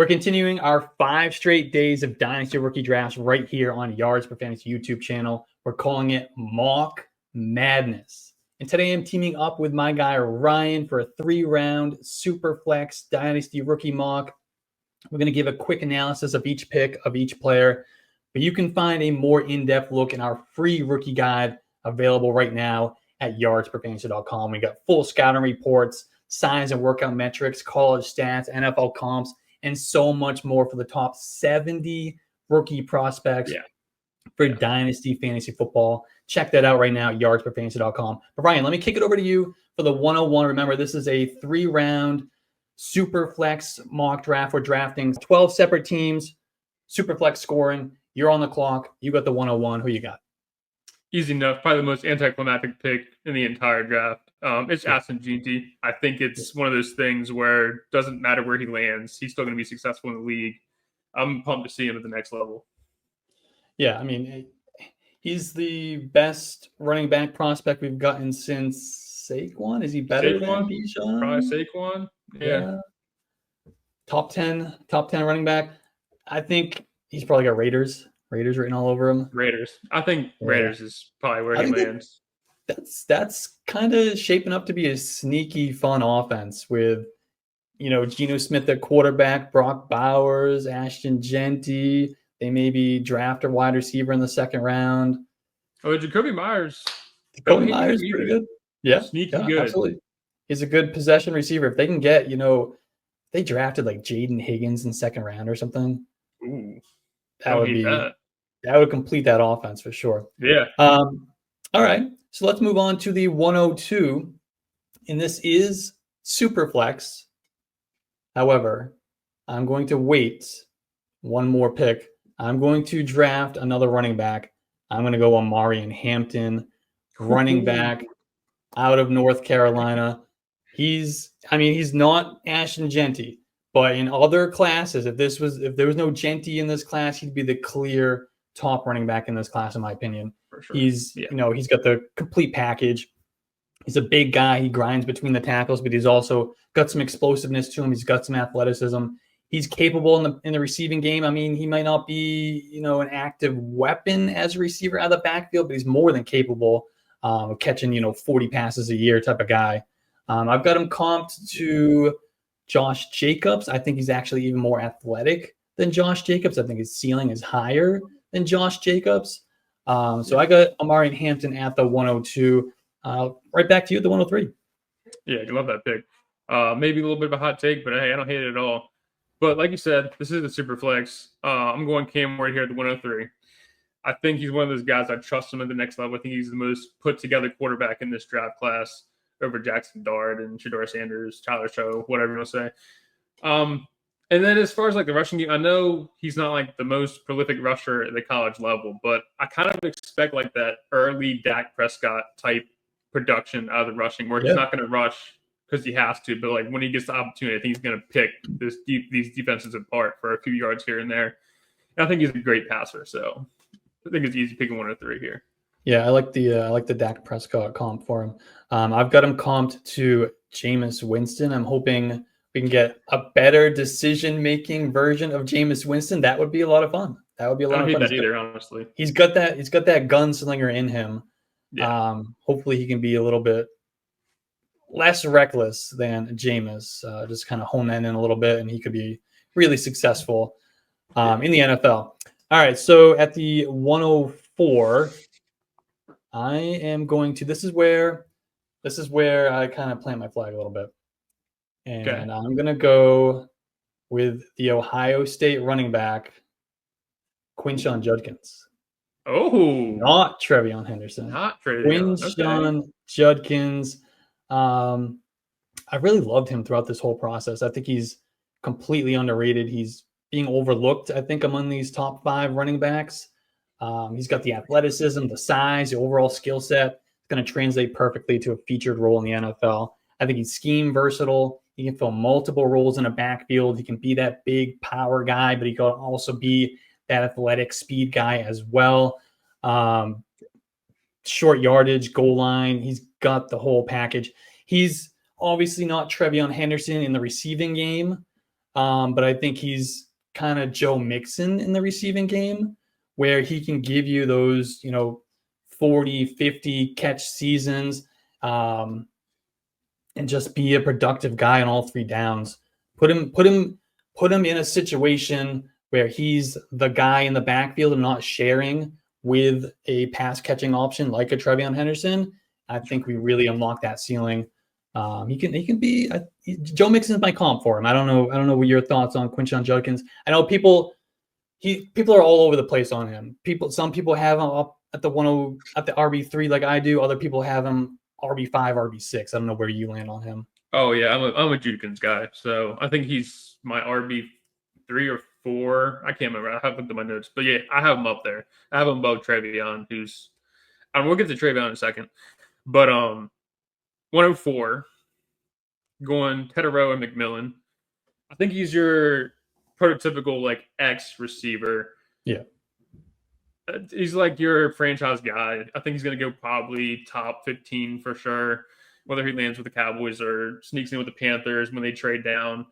We're continuing our 5 straight days of Dynasty Rookie Drafts right here on Yards Per Fantasy YouTube channel. We're calling it Mock Madness. And today I'm teaming up with my guy Ryan for a 3-round SUPERFLEX Dynasty Rookie Mock. We're going to give a quick analysis of each pick of each player, but you can find a more in-depth look in our free rookie guide available right now at yardsperfantasy.com. We got full scouting reports, size and workout metrics, college stats, NFL comps, and so much more for the top 70 rookie prospects for Dynasty Fantasy Football. Check that out right now at yardsperfantasy.com. But Ryan, let me kick it over to you for the 101. Remember, this is a 3-round SUPERFLEX mock draft. We're drafting 12 separate teams, SUPERFLEX scoring. You're on the clock. You got the 101. Who you got? Easy enough. Probably the most anticlimactic pick in the entire draft. It's Ashton Jeanty. I think it's one of those things where it doesn't matter where he lands. He's still going to be successful in the league. I'm pumped to see him at the next level. Yeah, I mean, he's the best running back prospect we've gotten since Saquon. Is he better than Bijan? Probably Saquon. Yeah. Top 10 running back. I think he's probably got Raiders written all over him. I think Raiders is probably where he lands. That's kind of shaping up to be a sneaky, fun offense with, Geno Smith at quarterback, Brock Bowers, Ashton Jeanty. They maybe draft a wide receiver in the second round. Oh, Jacoby Myers. Jacoby Myers is pretty good. Yeah, sneaky good. Absolutely. He's a good possession receiver. If they can get, they drafted like Jayden Higgins in second round or something. Ooh, that would complete that offense for sure. Yeah. All right. So let's move on to the 102. And this is SUPERFLEX. However, I'm going to wait one more pick. I'm going to draft another running back. I'm going to go Omari Hampton, running back out of North Carolina. He's not Ashton Jeanty, but in other classes, if there was no Jeanty in this class, he'd be the clear top running back in this class, in my opinion. For sure. He's got the complete package. He's a big guy. He grinds between the tackles, but he's also got some explosiveness to him. He's got some athleticism. He's capable in the receiving game. I mean, he might not be, an active weapon as a receiver out of the backfield, but he's more than capable of catching, 40 passes a year type of guy. I've got him comped to Josh Jacobs. I think he's actually even more athletic than Josh Jacobs. I think his ceiling is higher than Josh Jacobs. So I got Omari Hampton at the 102. Right back to you at the 103. Yeah, I love that pick. Maybe a little bit of a hot take, but hey, I don't hate it at all. But like you said, this is the SUPERFLEX. I'm going Cam Ward here at the 103. I think he's one of those guys I trust him at the next level. I think he's the most put-together quarterback in this draft class over Jackson Dart and Shedeur Sanders, Tyler Show, whatever you want to say. And then as far as like the rushing game, I know he's not like the most prolific rusher at the college level, but I kind of expect like that early Dak Prescott type production out of the rushing where he's not going to rush because he has to, but like when he gets the opportunity, I think he's going to pick these defenses apart for a few yards here and there. And I think he's a great passer, so I think it's easy picking 103 here. Yeah, I like the Dak Prescott comp for him. I've got him comped to Jameis Winston. I'm hoping we can get a better decision-making version of Jameis Winston. That would be a lot of fun. That would be a lot of fun. I don't hate that either, honestly. He's got that gunslinger in him. Yeah. Hopefully he can be a little bit less reckless than Jameis. Just kind of hone that in a little bit, and he could be really successful in the NFL. All right, so at the 104, I am going to. This is where I kind of plant my flag a little bit, and I'm going to go with the Ohio State running back, Quinshon Judkins. Oh, not Trevion Henderson. Not Trevion. Quinshon Judkins. I really loved him throughout this whole process. I think he's completely underrated. He's being overlooked, I think, among these top 5 running backs. He's got the athleticism, the size, the overall skill set. It's going to translate perfectly to a featured role in the NFL. I think he's scheme versatile. He can fill multiple roles in a backfield. He can be that big power guy, but he can also be that athletic speed guy as well. Short yardage, goal line. He's got the whole package. He's obviously not Trevion Henderson in the receiving game, but I think he's kind of Joe Mixon in the receiving game, where he can give you those, 40, 50 catch seasons, and just be a productive guy on all three downs. Put him in a situation where he's the guy in the backfield and not sharing with a pass catching option like a Trevion Henderson. I think we really unlock that ceiling. He can be Joe Mixon's my comp for him. I don't know what your thoughts on Quinshon Judkins. I know people are all over the place on him. Some people have him up at the RB3 like I do. Other people have him RB5, RB6. I don't know where you land on him. Oh yeah, I'm a Judkins guy. So I think he's my RB3 or 4. I can't remember. I haven't looked at my notes, but yeah, I have him up there. I have him above Trevion, we'll get to Trevion in a second. But 104, going Tedero and McMillan. I think he's your prototypical like X receiver. Yeah. He's like your franchise guy. I think he's going to go probably top 15 for sure, whether he lands with the Cowboys or sneaks in with the Panthers when they trade down.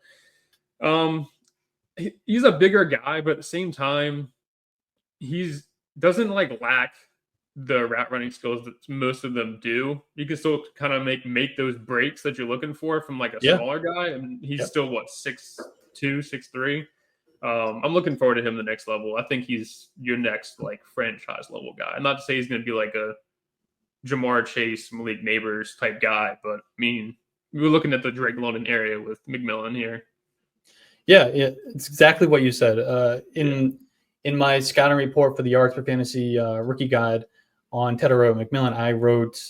He's a bigger guy, but at the same time, doesn't like lack the route running skills that most of them do. You can still kind of make those breaks that you're looking for from like a smaller guy, and he's still 6'2", 6'3". I'm looking forward to him the next level. I think he's your next like franchise level guy. I'm not to say he's going to be like a Jamar Chase, Malik Neighbors type guy, but I mean, we were looking at the Drake London area with McMillan here. Yeah, it's exactly what you said. In my scouting report for the Yards per Fantasy rookie guide on Tedero McMillan, I wrote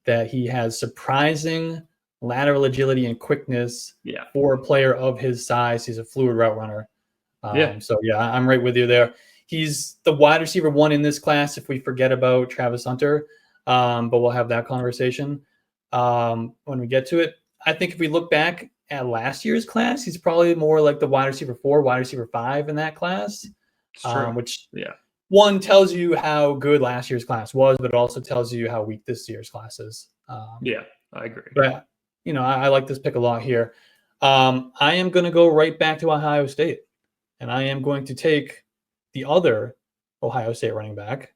that he has surprising lateral agility and quickness for a player of his size. He's a fluid route runner. So yeah, I'm right with you there. He's the wide receiver 1 in this class if we forget about Travis Hunter, but we'll have that conversation when we get to it. I think if we look back at last year's class, he's probably more like the wide receiver 4, wide receiver 5 in that class, which one tells you how good last year's class was, but it also tells you how weak this year's class is. I agree. But I like this pick a lot here. I am going to go right back to Ohio State. And I am going to take the other Ohio State running back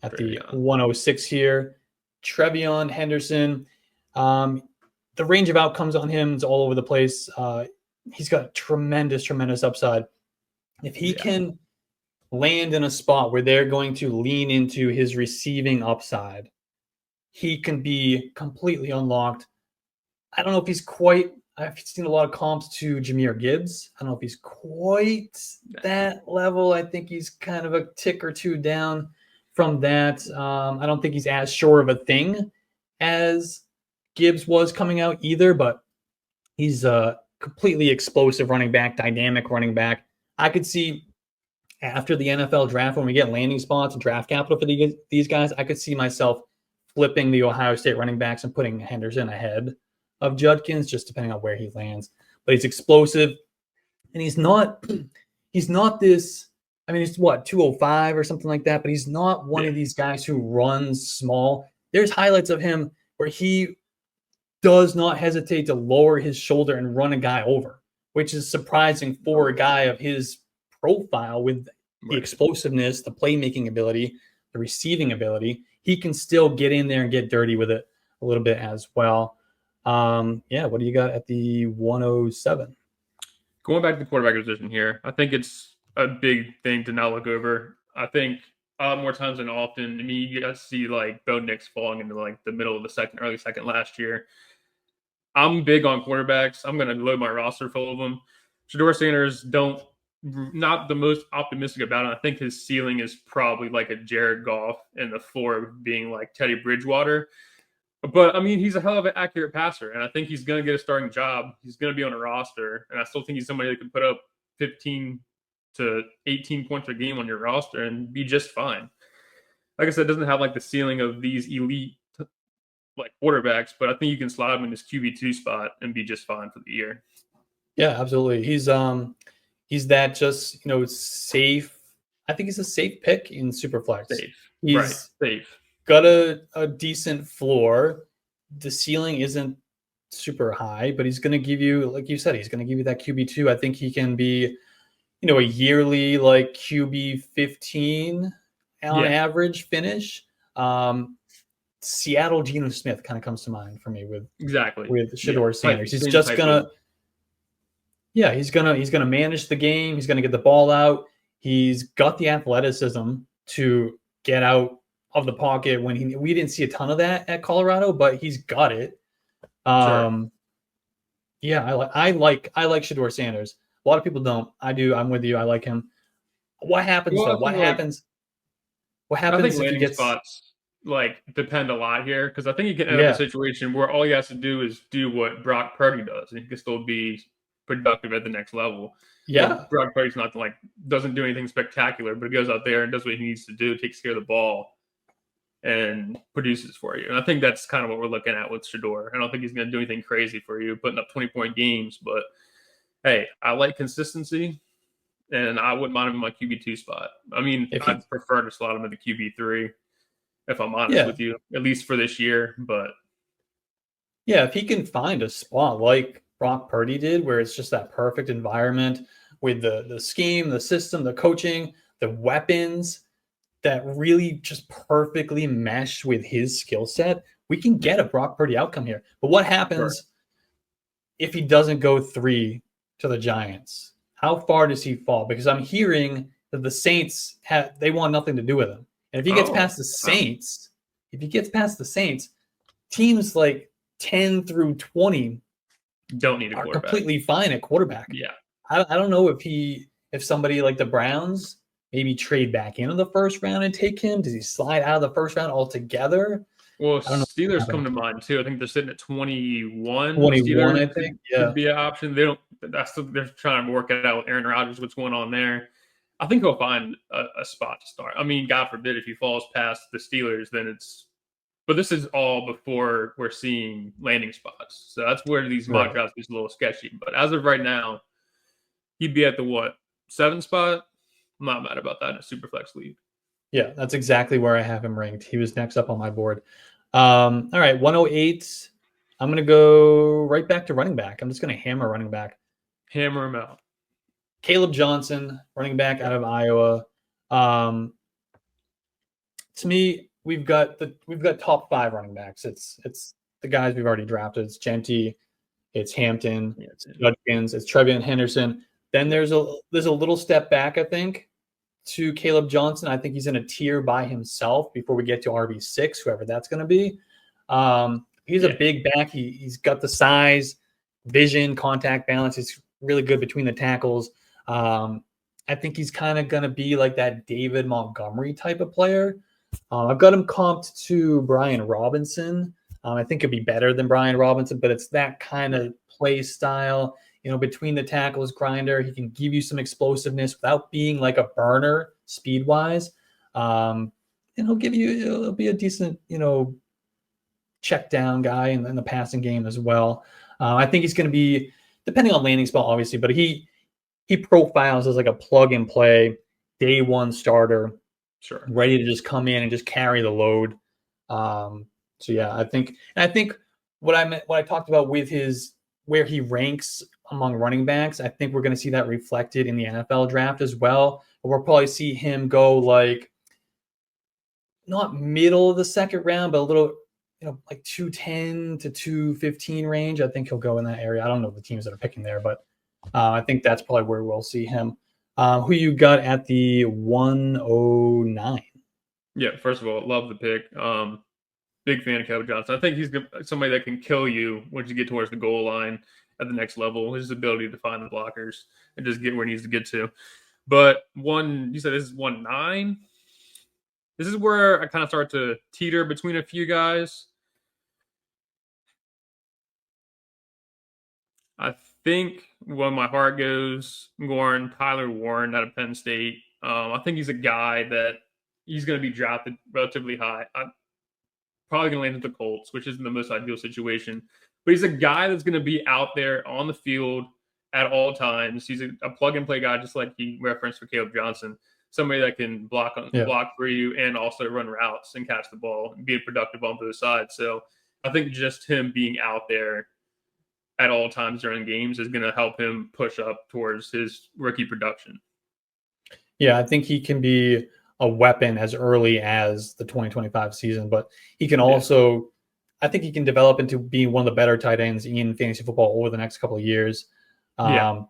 at the 106 here, Trevion Henderson. The range of outcomes on him is all over the place. He's got tremendous upside. If he can land in a spot where they're going to lean into his receiving upside, he can be completely unlocked. I don't know if he's quite – I've seen a lot of comps to Jahmyr Gibbs. I don't know if he's quite that level. I think he's kind of a tick or two down from that. I don't think he's as sure of a thing as Gibbs was coming out either, but he's a completely explosive running back, dynamic running back. I could see after the NFL draft, when we get landing spots and draft capital for these guys, I could see myself flipping the Ohio State running backs and putting Henderson ahead of Judkins, just depending on where he lands. But he's explosive, and he's not this. I mean, he's 205 or something like that, but he's not one of these guys who runs small. There's highlights of him where he does not hesitate to lower his shoulder and run a guy over, which is surprising for a guy of his profile with the explosiveness, the playmaking ability, the receiving ability. He can still get in there and get dirty with it a little bit as well. What do you got at the 107? Going back to the quarterback position here, I think it's a big thing to not look over. I think more times than often, I mean, you got to see like Bo Nix falling into like the middle of the second, early second last year. I'm big on quarterbacks. I'm going to load my roster full of them. Shedeur Sanders, not the most optimistic about it. I think his ceiling is probably like a Jared Goff, and the floor being like Teddy Bridgewater. But, I mean, he's a hell of an accurate passer, and I think he's going to get a starting job. He's going to be on a roster, and I still think he's somebody that can put up 15 to 18 points a game on your roster and be just fine. Like I said, doesn't have like the ceiling of these elite like quarterbacks, but I think you can slide him in his QB2 spot and be just fine for the year. Yeah, absolutely. He's that just safe. I think he's a safe pick in Superflex. Safe. Got a decent floor. The ceiling isn't super high, but he's going to give you, like you said, he's going to give you that QB2. I think he can be, a yearly like QB 15 on average finish. Seattle Geno Smith kind of comes to mind for me with Shedeur Sanders. He's just gonna, he's gonna manage the game. He's gonna get the ball out. He's got the athleticism to get out of the pocket when we didn't see a ton of that at Colorado, but he's got it. I like Shedeur Sanders. A lot of people don't. I do. I'm with you. I like him. What happens though? What happens? What happens I think landing spots depend a lot here, because I think you can end up in a situation where all he has to do is do what Brock Purdy does, and he can still be productive at the next level. Yeah, well, Brock Purdy's not doesn't do anything spectacular, but he goes out there and does what he needs to do, takes care of the ball, and produces for you. And I think that's kind of what we're looking at with Shedeur. I don't think he's going to do anything crazy for you, putting up 20-point games, but hey, I like consistency, and I wouldn't mind him in my QB2 spot. I mean, I'd prefer to slot him at the QB3, if I'm honest with you, at least for this year. But yeah, if he can find a spot like Brock Purdy did, where it's just that perfect environment with the scheme, the system, the coaching, the weapons that really just perfectly mesh with his skill set, we can get a Brock Purdy outcome here. But what happens if he doesn't go 3 to the Giants? How far does he fall? Because I'm hearing that the Saints they want nothing to do with him. And if he gets past the Saints, teams like 10 through 20 don't need a quarterback. Completely fine at quarterback. Yeah. I don't know if somebody like the Browns maybe trade back into the first round and take him. Does he slide out of the first round altogether? Well, Steelers come to mind too. I think they're sitting at 21. 21, I think. Could be an option. They're trying to work it out with Aaron Rodgers, what's going on there. I think he'll find a spot to start. I mean, God forbid if he falls past the Steelers, then it's. But this is all before we're seeing landing spots. So that's where these mock drafts is a little sketchy. But as of right now, he'd be at the 7 spot. I'm not mad about that in a Superflex league. Yeah, that's exactly where I have him ranked. He was next up on my board. All right, 108. I'm going to go right back to running back. I'm just going to hammer running back. Hammer him out. Caleb Johnson, running back out of Iowa. To me, we've got top 5 running backs. It's the guys we've already drafted. It's Genty, it's Hampton, it's Judkins, it's Trevion Henderson. Then there's a little step back, I think, to Caleb Johnson. I think he's in a tier by himself before we get to RB6, whoever that's going to be. He's a big back. He's got the size, vision, contact balance. He's really good between the tackles. I think he's kind of going to be like that David Montgomery type of player. I've got him comped to Brian Robinson. I think it'd be better than Brian Robinson, but it's that kind of play style. Between the tackles, grinder. He can give you some explosiveness without being like a burner speed-wise. And he'll be a decent, check down guy in the passing game as well. I think he's going to be, depending on landing spot, obviously, but he profiles as like a plug and play day one starter, ready to just come in and just carry the load. So yeah, I think what I talked about with where he ranks among running backs, I think we're going to see that reflected in the NFL draft as well. We'll probably see him go not middle of the second round, but a little, like 210 to 215 range. I think he'll go in that area. I don't know the teams that are picking there, but I think that's probably where we'll see him. Who you got at the 109? Yeah, first of all, love the pick. Big fan of Caleb Johnson. I think he's somebody that can kill you once you get towards the goal line at the next level. His ability to find the blockers and just get where he needs to get to. But you said this is 1-9? This is where I kind of start to teeter between a few guys. I think when my heart goes, Tyler Warren out of Penn State. I think he's a guy that he's going to be drafted relatively high. Probably going to land with the Colts, which isn't the most ideal situation. But he's a guy that's going to be out there on the field at all times. He's a plug-and-play guy, just like he referenced for Caleb Johnson. Somebody that can block for you and also run routes and catch the ball and be productive on both sides. So I think just him being out there at all times during games is going to help him push up towards his rookie production. Yeah, I think he can be a weapon as early as the 2025 season, but he can also, I think he can develop into being one of the better tight ends in fantasy football over the next couple of years.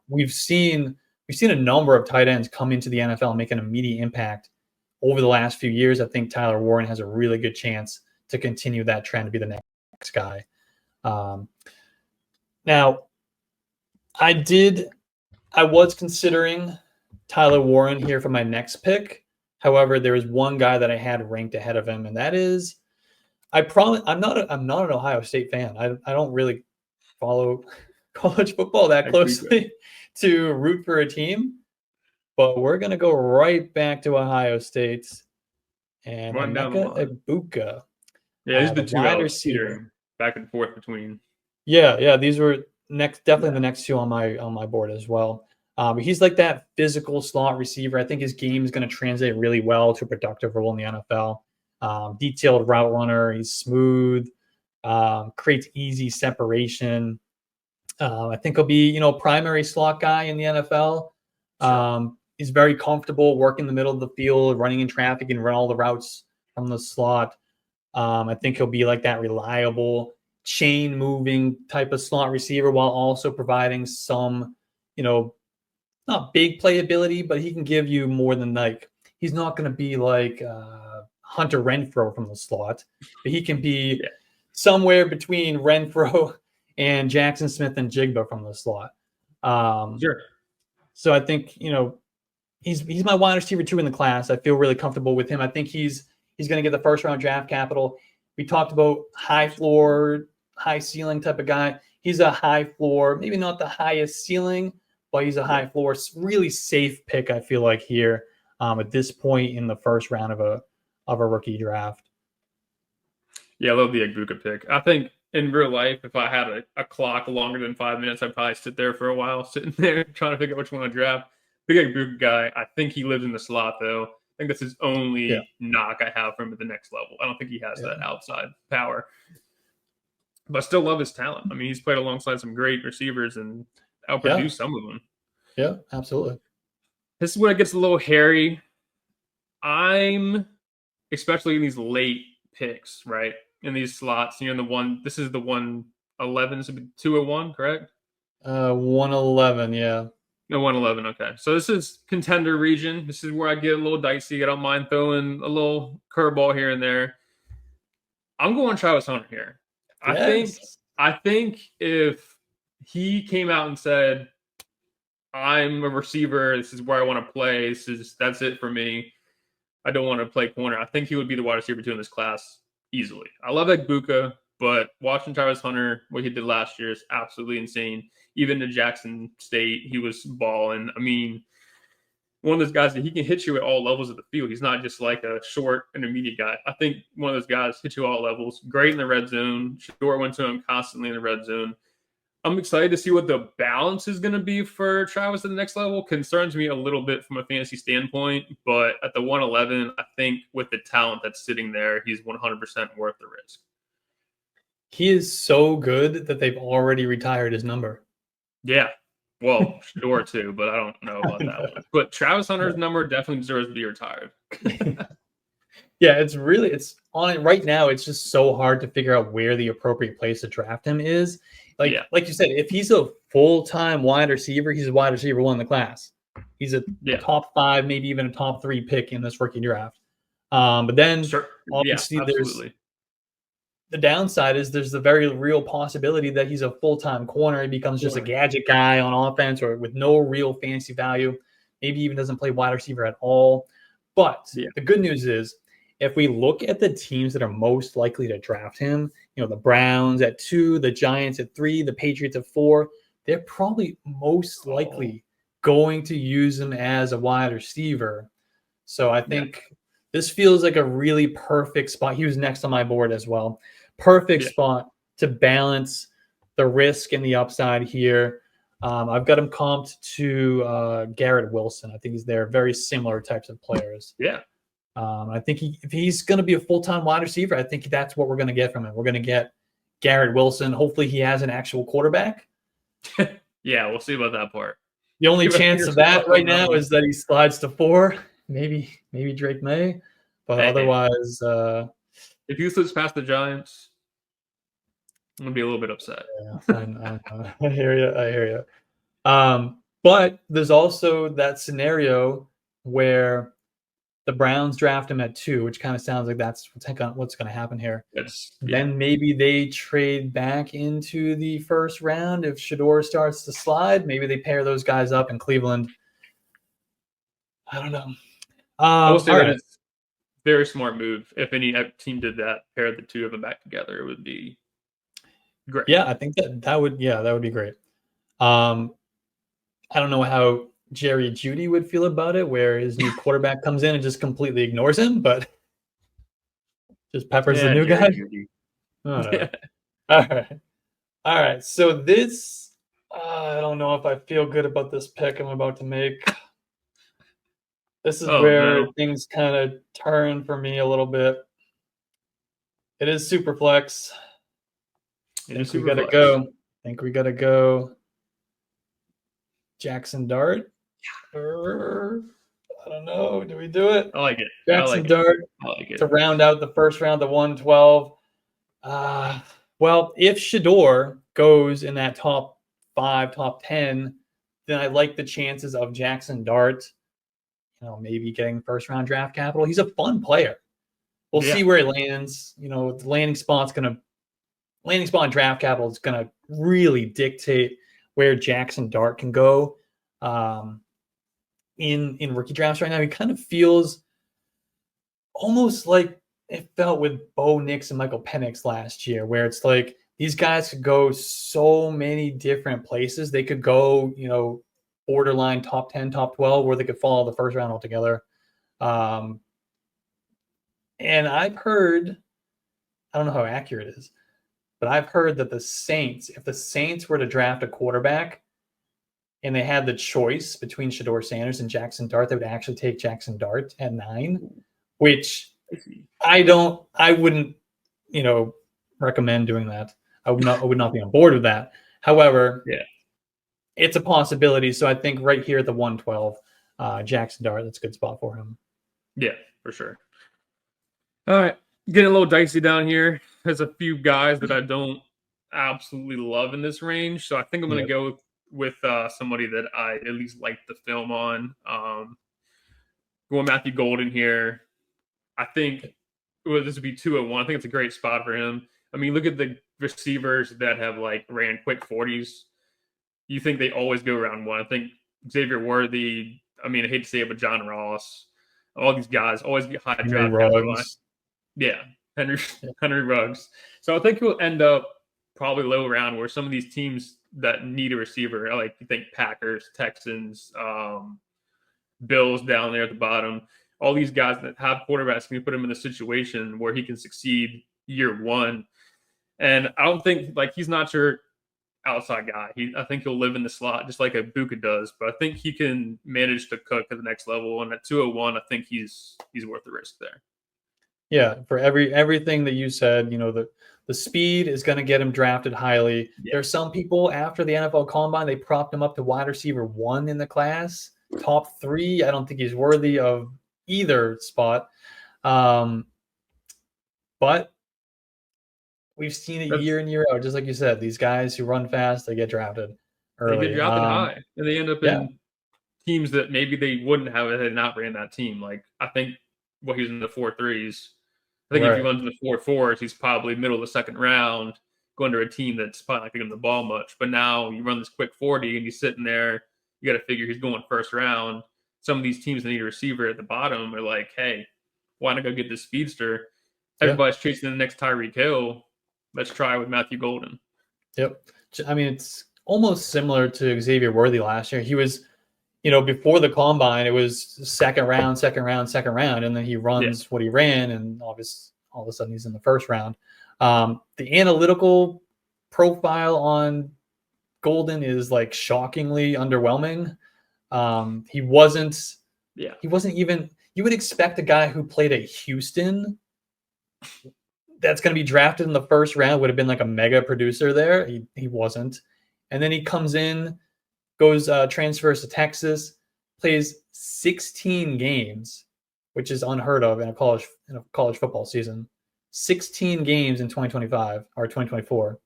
We've seen a number of tight ends come into the NFL and make an immediate impact over the last few years. I think Tyler Warren has a really good chance to continue that trend to be the next guy. Now, I was considering Tyler Warren here for my next pick. However, there is one guy that I had ranked ahead of him, and that is, I'm not an Ohio State fan. I don't really follow college football that closely to root for a team, but we're gonna go right back to Ohio State and Emeka Egbuka. Yeah, these are the two wide receiver back and forth between. Yeah, these were definitely the next two on my board as well. But he's like that physical slot receiver. I think his game is going to translate really well to a productive role in the NFL. Detailed route runner. He's smooth, creates easy separation. I think he'll be, primary slot guy in the NFL. Sure. He's very comfortable working the middle of the field, running in traffic and run all the routes from the slot. I think he'll be like that reliable chain moving type of slot receiver while also providing some, not big playability, but he can give you more than he's not going to be like Hunter Renfrow from the slot, but he can be somewhere between Renfrow and Jackson Smith and Jigba from the slot. Sure. So I think, he's my wide receiver 2 in the class. I feel really comfortable with him. I think he's going to get the first round draft capital. We talked about high floor, high ceiling type of guy. He's a high floor, maybe not the highest ceiling, but he's a high floor, really safe pick, I feel like, here at this point in the first round of a rookie draft. Yeah, I love the Egbuka pick. I think in real life, if I had a clock longer than 5 minutes, I'd probably sit there for a while, sitting there trying to figure out which one to draft. Big Egbuka guy. I think he lives in the slot, though. I think that's his only knock I have for him at the next level. I don't think he has that outside power. But I still love his talent. I mean, he's played alongside some great receivers and outproduced some of them. Yeah, absolutely. This is when it gets a little hairy. I'm, especially in these late picks, right? In these slots, this is the 111, this would be 201, correct? 111, yeah. No, 111, okay. So this is contender region. This is where I get a little dicey. I don't mind throwing a little curveball here and there. I'm going Travis Hunter here. I think if he came out and said, I'm a receiver, this is where I want to play, that's it for me, I don't want to play corner, I think he would be the wide receiver 2 in this class easily. I love Egbuka, but watching Travis Hunter, what he did last year is absolutely insane. Even to Jackson State, he was balling. I mean, one of those guys that he can hit you at all levels of the field. He's not just like a short intermediate guy. I think one of those guys hits you all levels. Great in the red zone. Shedeur went to him constantly in the red zone. I'm excited to see what the balance is going to be for Travis at the next level. Concerns me a little bit from a fantasy standpoint, but at the 111, I think with the talent that's sitting there, he's 100% worth the risk. He is so good that they've already retired his number. Yeah. Well, Shedeur too, but I don't know about that one. But Travis Hunter's number definitely deserves to be retired. Yeah, it's on it right now. It's just so hard to figure out where the appropriate place to draft him is. Like you said, if he's a full-time wide receiver, he's a wide receiver 1 in the class. He's a top 5, maybe even a top 3 pick in this rookie draft. But then obviously the downside is there's the very real possibility that he's a full-time corner. He becomes just a gadget guy on offense or with no real fantasy value. Maybe even doesn't play wide receiver at all. But the good news is, if we look at the teams that are most likely to draft him, the Browns at 2, the Giants at 3, the Patriots at 4, they're probably most likely going to use him as a wide receiver. So I think this feels like a really perfect spot. He was next on my board as well. Perfect spot to balance the risk and the upside here. I've got him comped to Garrett Wilson. I think they're very similar types of players. Yeah. I think if he's going to be a full-time wide receiver, I think that's what we're going to get from him. We're going to get Garrett Wilson. Hopefully he has an actual quarterback Yeah, we'll see about that part. The only Keep our chance fingers of that crossed right on that now one. is that he slides to 4. Maybe Drake May, but Hey, otherwise, if he slips past the Giants, I'm gonna be a little bit upset. yeah, I hear you. I hear you. But there's also that scenario where the Browns draft him at 2, which kind of sounds like that's what's going to happen here. Then maybe they trade back into the first round if Shedeur starts to slide. Maybe they pair those guys up in Cleveland. I don't know. I will say all that right. it's very smart move. If any team did that, pair the two of them back together, it would be great. Yeah, I think that would be great. I don't know how Jerry Jeudy would feel about it, where his new quarterback comes in and just completely ignores him, but just peppers the new Jerry guy. Jeudy. I don't know. Yeah. All right. So this, I don't know if I feel good about this pick I'm about to make. This is Oh where no. things kind of turn for me a little bit. It is Superflex. It is We gotta Superflex. go. Think we gotta go. Jackson Dart. I don't know. Do we do it? I like it. I Jackson like it. Dart I like it. to round out the first round, the 112. Well, if Shedeur goes in that top 5, top 10, then I like the chances of Jackson Dart, maybe getting first round draft capital. He's a fun player. We'll see where he lands. The landing spot in draft capital is gonna really dictate where Jackson Dart can go. In rookie drafts right now, he kind of feels almost like it felt with Bo Nix and Michael Penix last year, where it's like these guys could go so many different places. They could go, borderline top 10, top 12, or they could fall the first round altogether. And I've heard, I don't know how accurate it is, but I've heard that if the Saints were to draft a quarterback and they had the choice between Shedeur Sanders and Jackson Dart, they would actually take Jackson Dart at 9, which I wouldn't, recommend doing that. I would not be on board with that. However, it's a possibility. So I think right here at the 112, Jackson Dart, that's a good spot for him. Yeah, for sure. All right. Getting a little dicey down here. There's a few guys that I don't absolutely love in this range. So I think I'm going to go with somebody that I at least like the film on. Going Matthew Golden here. I think this would be 2-1. I think it's a great spot for him. I mean, look at the receivers that have ran quick 40s. You think they always go round 1. I think Xavier Worthy, I mean, I hate to say it, but John Ross, all these guys always get high draft capital. Yeah, Henry Ruggs. So I think he'll end up probably low round where some of these teams that need a receiver, you think Packers, Texans, Bills down there at the bottom, all these guys that have quarterbacks can put him in a situation where he can succeed year 1. And I don't think he's not your outside guy. I think he'll live in the slot just like a Buka does, but I think he can manage to cook at the next level. And at 201, I think he's worth the risk there. Yeah, for everything that you said, the speed is going to get him drafted highly. Yeah. There's some people after the NFL Combine, they propped him up to wide receiver 1 in the class, top 3. I don't think he's worthy of either spot. But we've seen it year in, year out. Just like you said, these guys who run fast, they get drafted early. They get drafted high, and they end up in teams that maybe they wouldn't have if they not ran that team. I think he's in the 4.3s. I think if he runs in the 4.4s, he's probably middle of the second round, going to a team that's probably not going to give him the ball much. But now you run this quick 40, and he's sitting there. You got to figure he's going first round. Some of these teams that need a receiver at the bottom are like, hey, why not go get this speedster? Everybody's chasing the next Tyreek Hill. Let's try with Matthew Golden. Yep. I mean, it's almost similar to Xavier Worthy last year. He was, before the Combine, it was second round, and then he runs what he ran, and obviously all of a sudden he's in the first round. The analytical profile on Golden is shockingly underwhelming. He wasn't even, you would expect a guy who played at Houston that's going to be drafted in the first round would have been a mega producer there. He wasn't. And then he comes in, goes transfers to Texas, plays 16 games, which is unheard of in a college football season. 16 games in 2025 or 2024.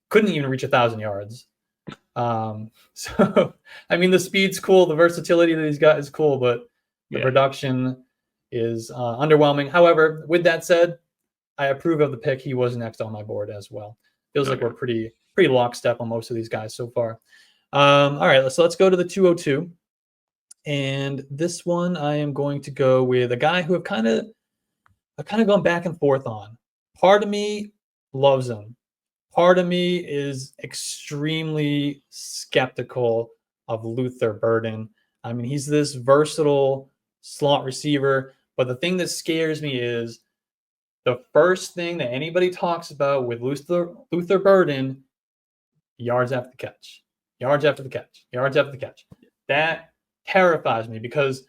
Couldn't even reach 1,000 yards. So, I mean, the speed's cool. The versatility that he's got is cool, but the production is underwhelming. However, with that said, I approve of the pick. He was next on my board as well. Feels like we're pretty lockstep on most of these guys so far. All right, so let's go to the 202. And this one I am going to go with a guy who I've kind of gone back and forth on. Part of me loves him. Part of me is extremely skeptical of Luther Burden. I mean, he's this versatile slot receiver, but the thing that scares me is the first thing that anybody talks about with Luther Burden, yards after the catch, yards after the catch, yards after the catch. That terrifies me because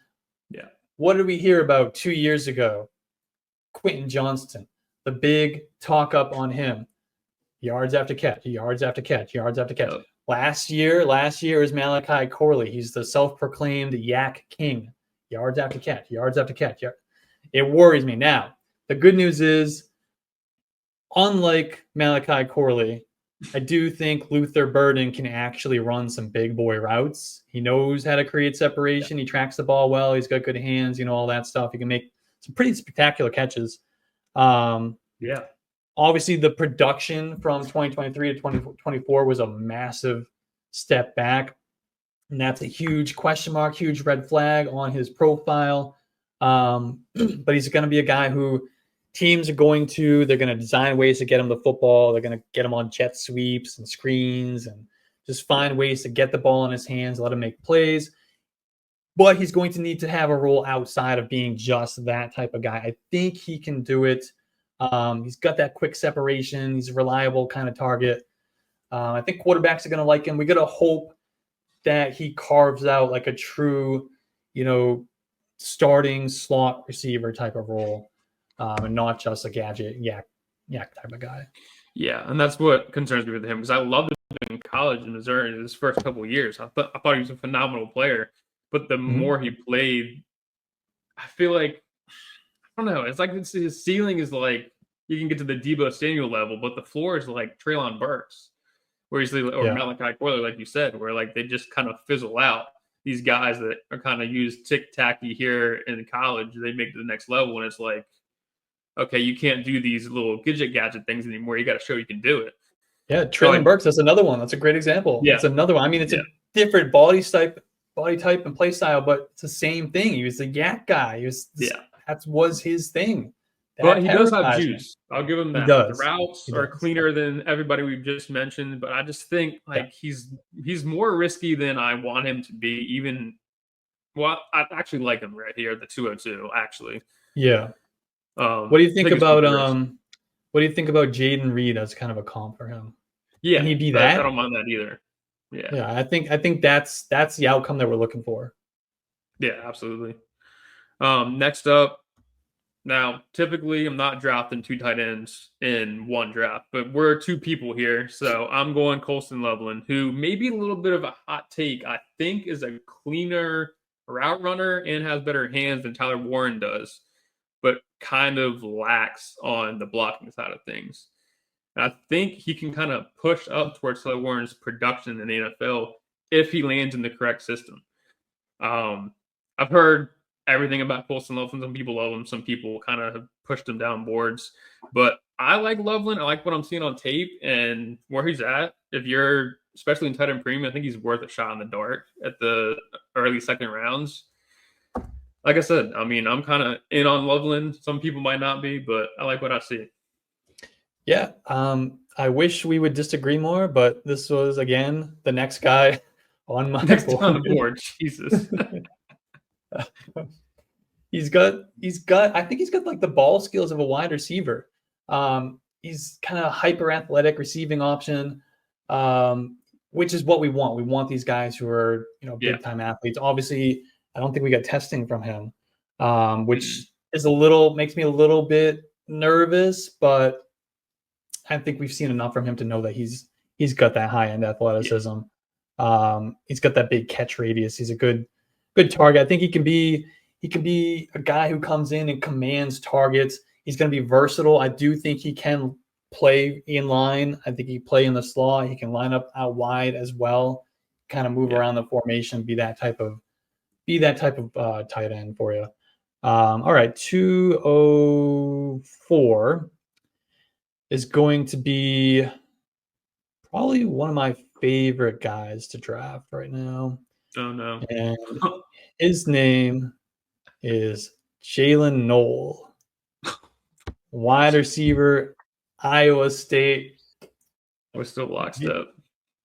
what did we hear about 2 years ago? Quentin Johnston, the big talk up on him. Yards after catch, yards after catch, yards after catch. Last year is Malachi Corley. He's the self-proclaimed Yak King. Yards after catch, yards after catch. It worries me. Now, the good news is, unlike Malachi Corley, I do think Luther Burden can actually run some big boy routes. He knows how to create separation. He tracks the ball well. He's got good hands, all that stuff. He can make some pretty spectacular catches. Obviously, the production from 2023 to 2024 was a massive step back. And that's a huge question mark, huge red flag on his profile. But he's going to be a guy who teams are they're going to design ways to get him the football. They're going to get him on jet sweeps and screens and just find ways to get the ball in his hands, let him make plays. But he's going to need to have a role outside of being just that type of guy. I think he can do it. He's got that quick separation. He's a reliable kind of target. I think quarterbacks are going to like him. We got to hope that he carves out like a true, starting slot receiver type of role, and not just a gadget yak type of guy. Yeah, and that's what concerns me with him because I loved him in college in Missouri in his first couple of years. I thought he was a phenomenal player, but the more he played, I feel like I don't know. It's like his ceiling is like you can get to the Debo Samuel level, but the floor is like Treylon Burks, or Malachi Corley, like you said, where like they just kind of fizzle out. These guys that are kind of used tick-tacky here in college, they make it to the next level, and it's like, okay, you can't do these little gadget things anymore. You got to show you can do it. Yeah, Treylon Burks, that's another one. That's a great example. Yeah. It's another one. I mean, it's a different body type and play style, but it's the same thing. He was the yak guy. That was his thing. But he does have juice. I'll give him that. The routes are cleaner than everybody we've just mentioned, but I just think he's more risky than I want him to be. I actually like him right here at the 202. Actually, yeah. What do you think about Jayden Reed as kind of a comp for him? Yeah, can he be that? I don't mind that either. Yeah. I think that's the outcome that we're looking for. Yeah, absolutely. Next up. Now, typically, I'm not drafting 2 tight ends in one draft, but we're 2 people here. So I'm going Colston Loveland, who may be a little bit of a hot take. I think is a cleaner route runner and has better hands than Tyler Warren does, but kind of lacks on the blocking side of things. And I think he can kind of push up towards Tyler Warren's production in the NFL if he lands in the correct system. I've heard everything about Colston Loveland. Some people love him. Some people kind of have pushed him down boards. But I like Loveland. I like what I'm seeing on tape and where he's at. If you're, especially in tight end premium, I think he's worth a shot in the dark at the early second rounds. Like I said, I mean, I'm kind of in on Loveland. Some people might not be, but I like what I see. Yeah. I wish we would disagree more, but this was, again, the next guy on my board. On the board. Jesus. He's got I think he's got like the ball skills of a wide receiver. He's kind of hyper athletic receiving option, which is what we want. We want these guys who are, big time athletes. Obviously, I don't think we got testing from him, which is makes me a little bit nervous, but I think we've seen enough from him to know that he's he's got that high-end athleticism. He's got that big catch radius. He's a good target. I think he can be a guy who comes in and commands targets. He's going to be versatile. I do think he can play in line. I think he can play in the slot. He can line up out wide as well, kind of move around the formation, be that type of tight end for you. All right, 204 is going to be probably one of my favorite guys to draft right now. Oh no! And his name is Jaylen Noel, wide receiver, Iowa State. We're still locked up.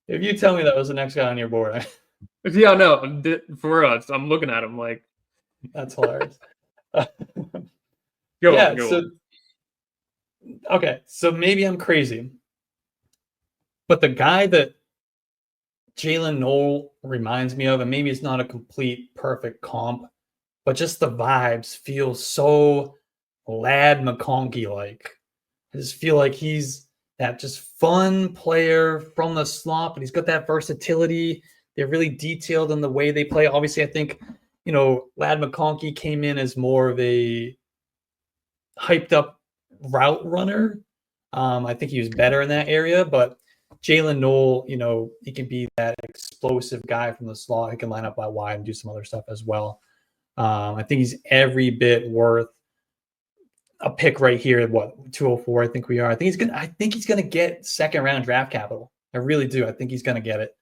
If you tell me that was the next guy on your board, yeah, no, for us, I'm looking at him like that's hilarious. Go on. Okay, so maybe I'm crazy, but the guy that Jaylen Noel reminds me of, and maybe it's not a complete perfect comp, but just the vibes feel so Lad McConkey-like. I just feel like he's that just fun player from the slot, but he's got that versatility. They're really detailed in the way they play. Obviously, I think, Lad McConkey came in as more of a hyped up route runner. I think he was better in that area, but Jaylen Noel, he can be that explosive guy from the slot. He can line up out wide and do some other stuff as well. I think he's every bit worth a pick right here at 204. I think we are. I think he's gonna get second round draft capital. I really do. I think he's gonna get it.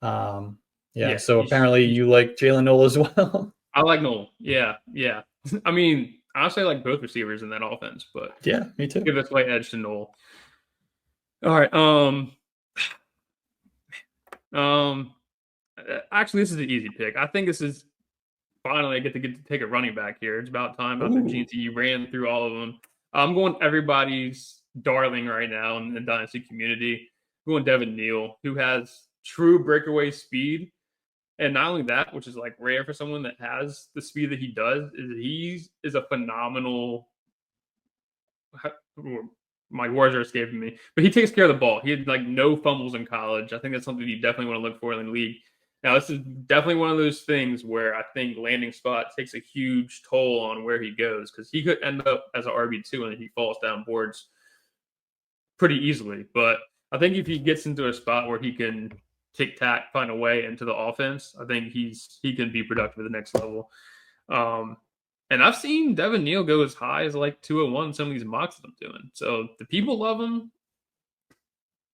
So apparently you like Jaylen Noel as well. I like Noel. Yeah. I mean, honestly, I like both receivers in that offense, but yeah, me too. Give a slight edge to Noel. All right. Actually, this is an easy pick. I think this is finally I get to take a running back here. It's about time. After GT ran through all of them. I'm going everybody's darling right now in the Dynasty community. I'm going Devin Neal, who has true breakaway speed. And not only that, which is like rare for someone that has the speed that he does, is he is a phenomenal. My words are escaping me, but he takes care of the ball. He had like no fumbles in college. I think that's something you definitely want to look for in the league. Now, this is definitely one of those things where I think landing spot takes a huge toll on where he goes, because he could end up as an RB2 and he falls down boards pretty easily. But I think if he gets into a spot where he can tic-tac, find a way into the offense, I think he can be productive at the next level. And I've seen Devin Neal go as high as like 201 some of these mocks that I'm doing. So the people love him.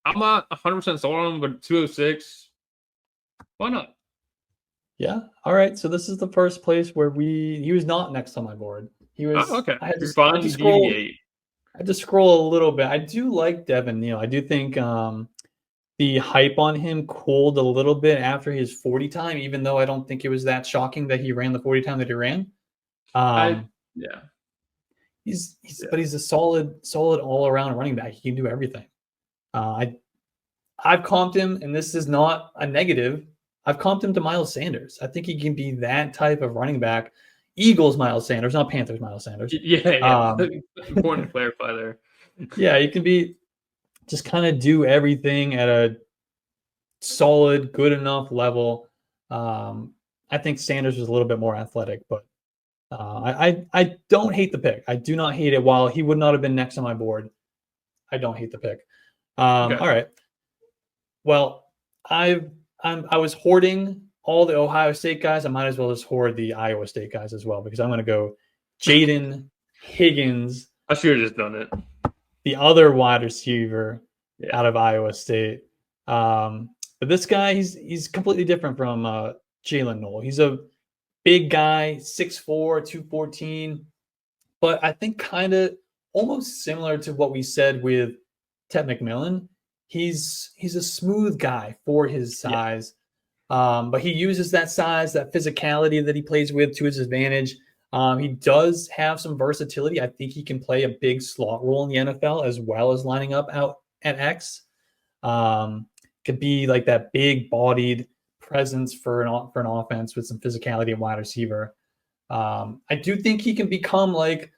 I'm not 100% sold on him, but 206, why not? Yeah. All right. So this is the first place where he was not next on my board. He was. Okay. I had to scroll a little bit. I do like Devin Neal. I do think the hype on him cooled a little bit after his 40 time, even though I don't think it was that shocking that he ran the 40 time that he ran. He's a solid all around running back. He can do everything. I've comped him, and this is not a negative. I've comped him to Miles Sanders. I think he can be that type of running back. Eagles Miles Sanders, not Panthers Miles Sanders. Yeah. Important to clarify there. Yeah, you can be just kind of do everything at a solid, good enough level. I think Sanders was a little bit more athletic, but I don't hate the pick. I do not hate it. While he would not have been next on my board, I don't hate the pick. Okay. All right. Well, I was hoarding all the Ohio State guys. I might as well just hoard the Iowa State guys as well, because I'm going to go Jayden Higgins. I should have just done it. The other wide receiver out of Iowa State. But this guy, he's completely different from Jaylen Noel. He's a big guy, 6'4", 214, but I think kind of almost similar to what we said with Ted McMillan. He's a smooth guy for his size, but he uses that size, that physicality that he plays with to his advantage. He does have some versatility. I think he can play a big slot role in the NFL as well as lining up out at X. Could be like that big-bodied presence for an offense with some physicality and wide receiver. I do think he can become like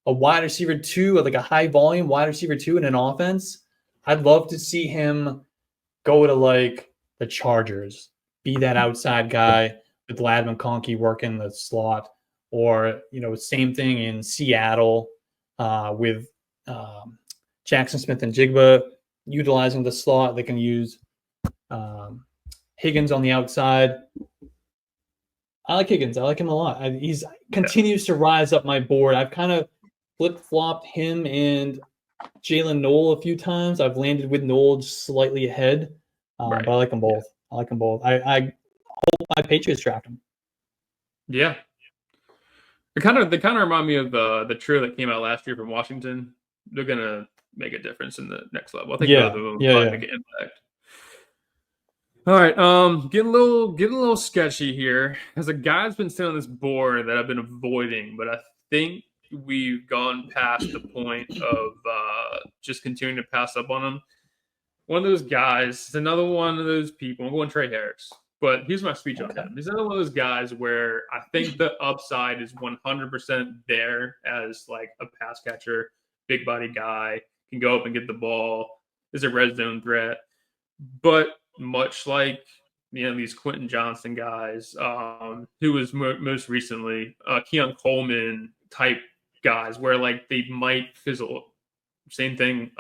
a wide receiver 2, like a high-volume wide receiver 2 in an offense. I'd love to see him go to like the Chargers, be that outside guy with Lad McConkey working the slot, or same thing in Seattle with Jackson Smith and Jigba utilizing the slot. They can use Higgins on the outside. I like Higgins. I like him a lot. He's continues to rise up my board. I've kind of flip-flopped him and Jalen Noel a few times. I've landed with Noel just slightly ahead, but I like them both. I like them both. I hope my Patriots draft him. Yeah. They kind of remind me of the trio that came out last year from Washington. They're gonna make a difference in the next level. I think both of them probably make an impact. All right, getting a little sketchy here. As a guy's been sitting on this board that I've been avoiding, but I think we've gone past the point of just continuing to pass up on him. One of those guys, another one of those people. I'm going Trey Harris, but here's my speech on him. He's another one of those guys where I think the upside is 100% there as like a pass catcher, big body guy, can go up and get the ball, is a red zone threat, but much like these Quentin Johnson guys, who was most recently Keon Coleman type guys, where like they might fizzle. Same thing.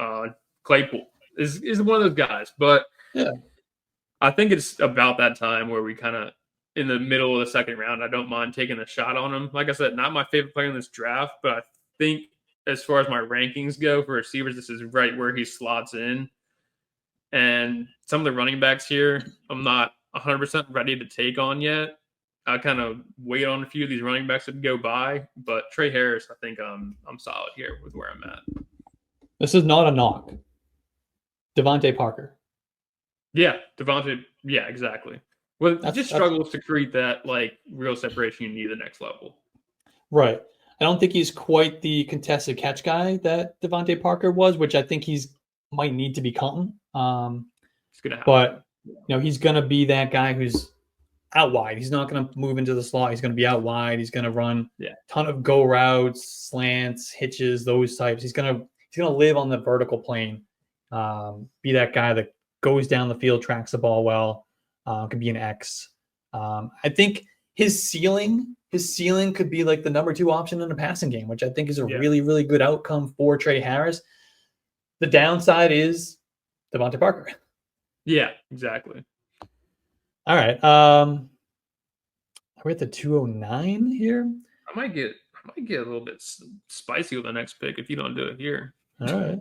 Claypool is one of those guys, but I think it's about that time where we kind of in the middle of the second round. I don't mind taking a shot on him. Like I said, not my favorite player in this draft, but I think as far as my rankings go for receivers, this is right where he slots in. And some of the running backs here, I'm not 100% ready to take on yet. I kind of wait on a few of these running backs that go by, but Trey Harris, I think I'm solid here with where I'm at. This is not a knock. Devontae Parker. Yeah, Devontae. Yeah, exactly. Well, just struggles to create that like real separation you need at the next level. Right. I don't think he's quite the contested catch guy that Devontae Parker was, which I think might need to become. It's gonna happen. But he's gonna be that guy who's out wide. He's not gonna move into the slot. He's gonna be out wide. He's gonna run a ton of go routes, slants, hitches, those types. He's gonna live on the vertical plane. Be that guy that goes down the field, tracks the ball well. Could be an X. I think his ceiling could be like the number 2 option in a passing game, which I think is a really, really good outcome for Trey Harris. The downside is Devontae Parker. Yeah, exactly. All right. We're at the 209 here. I might get a little bit spicy with the next pick if you don't do it here. All right.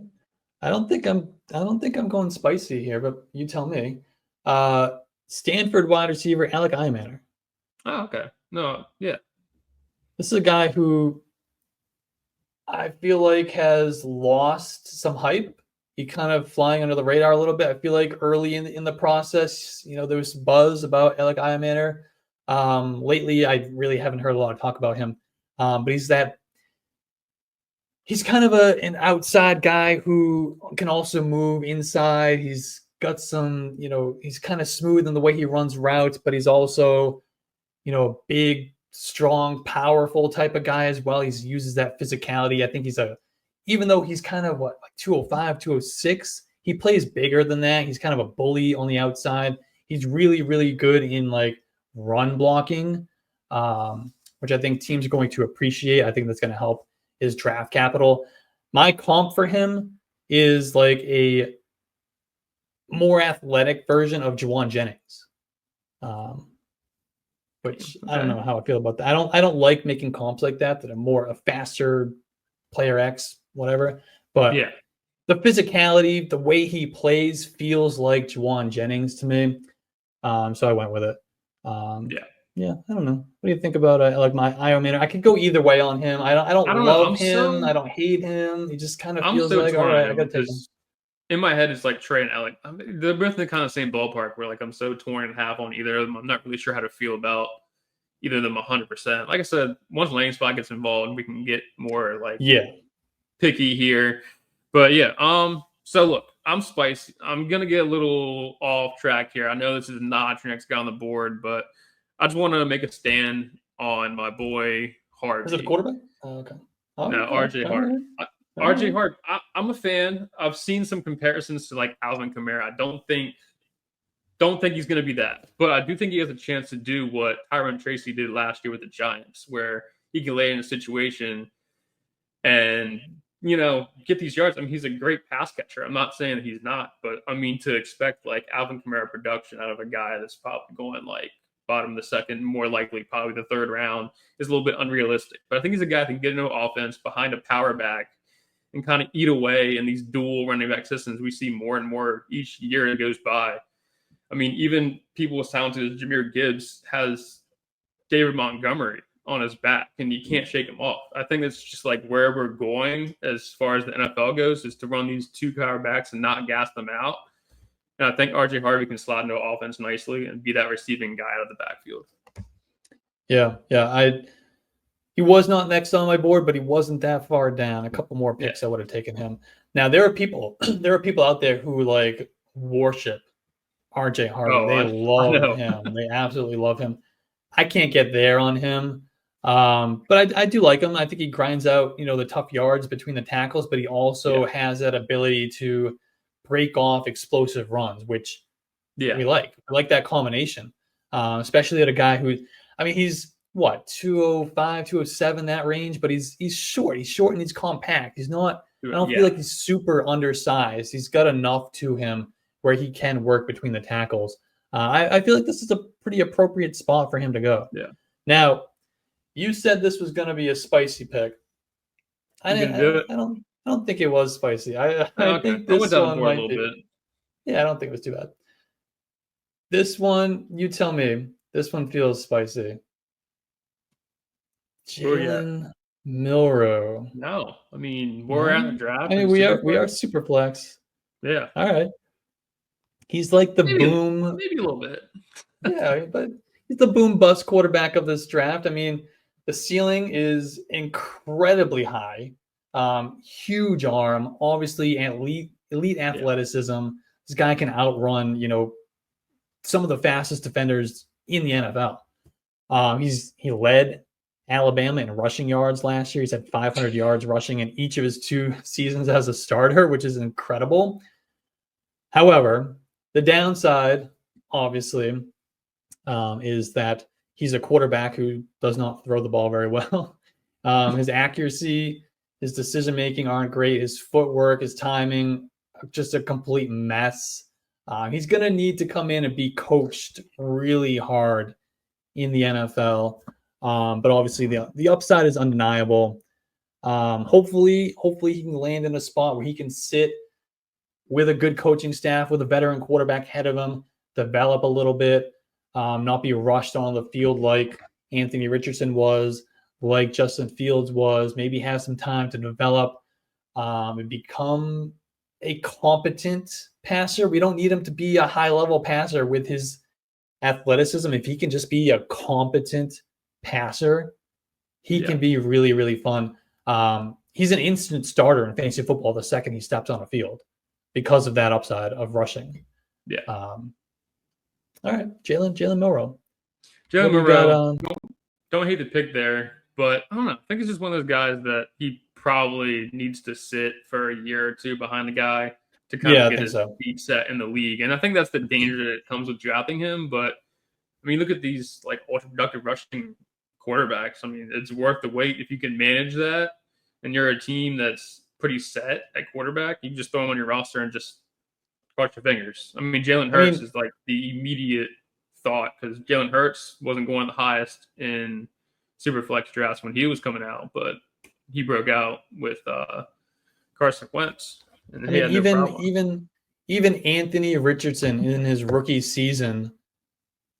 I don't think I'm going spicy here, but you tell me. Stanford wide receiver Alec Iamaner. Oh, okay. No, yeah. This is a guy who I feel like has lost some hype. He kind of flying under the radar a little bit. I feel like early in the process, there was buzz about Alec Iamaner. Lately, I really haven't heard a lot of talk about him. But he's kind of an outside guy who can also move inside. He's got some, he's kind of smooth in the way he runs routes, but he's also, big, strong, powerful type of guy as well. He uses that physicality. I think even though he's kind of like 205, 206, he plays bigger than that. He's kind of a bully on the outside. He's really, really good in like run blocking, which I think teams are going to appreciate. I think that's going to help his draft capital. My comp for him is like a more athletic version of Juwan Jennings, which I don't know how I feel about that. I don't like making comps like that are more a faster player X, whatever. But the physicality, the way he plays feels like Juwan Jennings to me. So I went with it. Yeah, I don't know. What do you think about like my Iamaner? I could go either way on him. I don't love him. I don't hate him. He just kind of feels like, all right, I got to take him. In my head, it's like Trey and Alec. They're both in the kind of same ballpark where like I'm so torn in half on either of them. I'm not really sure how to feel about either of them 100%. Like I said, once landing spot gets involved, we can get more like picky here. But so look, I'm spicy. I'm gonna get a little off track here. I know this is not your next guy on the board, but I just want to make a stand on my boy Harvey. Is it a quarterback? Okay. No, RJ Hart. RJ Hart, I'm a fan. I've seen some comparisons to like Alvin Kamara. I don't think don't think he's going to be that. But I do think he has a chance to do what Tyron Tracy did last year with the Giants, where he can lay in a situation and, get these yards. I mean, he's a great pass catcher. I'm not saying that he's not, but I mean, to expect like Alvin Kamara production out of a guy that's probably going like bottom of the second, more likely probably the third round, is a little bit unrealistic. But I think he's a guy that can get into offense behind a power back and kind of eat away in these dual running back systems we see more and more each year that goes by. I mean, even people as talented as Jahmyr Gibbs has David Montgomery on his back, and you can't shake him off. I think that's just like where we're going as far as the NFL goes, is to run these two power backs and not gas them out. And I think RJ Harvey can slot into offense nicely and be that receiving guy out of the backfield. Yeah. He was not next on my board, but he wasn't that far down. A couple more picks, I would have taken him. Now there are people out there who like worship RJ Harvey. They love him. They absolutely love him. I can't get there on him. But I do like him. I think he grinds out, the tough yards between the tackles, but he also has that ability to break off explosive runs, which we like. I like that combination, especially at a guy who, I mean, he's what, 205, 207, that range, but he's short. He's short and he's compact. He's not, I don't feel like he's super undersized. He's got enough to him where he can work between the tackles. I feel like this is a pretty appropriate spot for him to go. Yeah. Now, you said this was going to be a spicy pick. I don't think it was spicy. I think this one might be. Yeah, I don't think it was too bad. This one, you tell me. This one feels spicy. Jalen Milroe. No, I mean, we're at the draft. I mean, we are super flex. Yeah. All right. He's like the maybe a little bit. Yeah, but he's the boom bust quarterback of this draft. I mean, the ceiling is incredibly high. Huge arm, obviously elite athleticism. This guy can outrun, some of the fastest defenders in the NFL. He led Alabama in rushing yards last year. He's had 500 yards rushing in each of his 2 seasons as a starter, which is incredible. However, the downside, obviously, is that he's a quarterback who does not throw the ball very well. His accuracy, his decision-making aren't great. His footwork, his timing, just a complete mess. He's going to need to come in and be coached really hard in the NFL. But obviously the upside is undeniable. Hopefully he can land in a spot where he can sit with a good coaching staff, with a veteran quarterback ahead of him, develop a little bit, not be rushed on the field like Anthony Richardson was, like Justin Fields was, maybe have some time to develop and become a competent passer. We don't need him to be a high-level passer with his athleticism. If he can just be a competent passer, he can be really, really fun. He's an instant starter in fantasy football the second he steps on a field because of that upside of rushing. Yeah. All right, Jalen Milroe. Jalen Milroe. Don't hate the pick there, but I don't know. I think it's just one of those guys that he probably needs to sit for a year or two behind the guy to kind of get his feet set in the league. And I think that's the danger that comes with drafting him. But I mean, look at these like ultra productive rushing quarterbacks. I mean, it's worth the wait if you can manage that. And you're a team that's pretty set at quarterback. You can just throw him on your roster and just cross your fingers. I mean, Jalen Hurts is like the immediate thought, because Jalen Hurts wasn't going the highest in SUPERFLEX drafts when he was coming out, but he broke out with Carson Wentz. And even Anthony Richardson in his rookie season,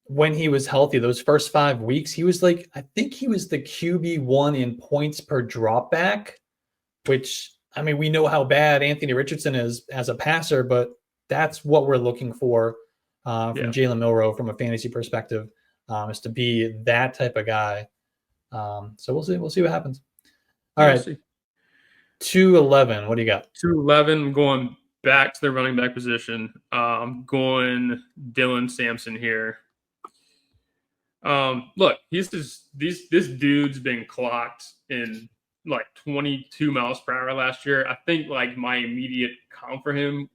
when he was healthy, those first 5 weeks, he was like, I think he was the QB1 in points per dropback, which, I mean, we know how bad Anthony Richardson is as a passer, but that's what we're looking for from Jalen Milroe from a fantasy perspective, is to be that type of guy. So we'll see what happens. All right. 211. What do you got? 211. I'm going back to the running back position. I'm going Dylan Sampson here. Look, this dude's been clocked in like 22 miles per hour last year. I think like my immediate count for him,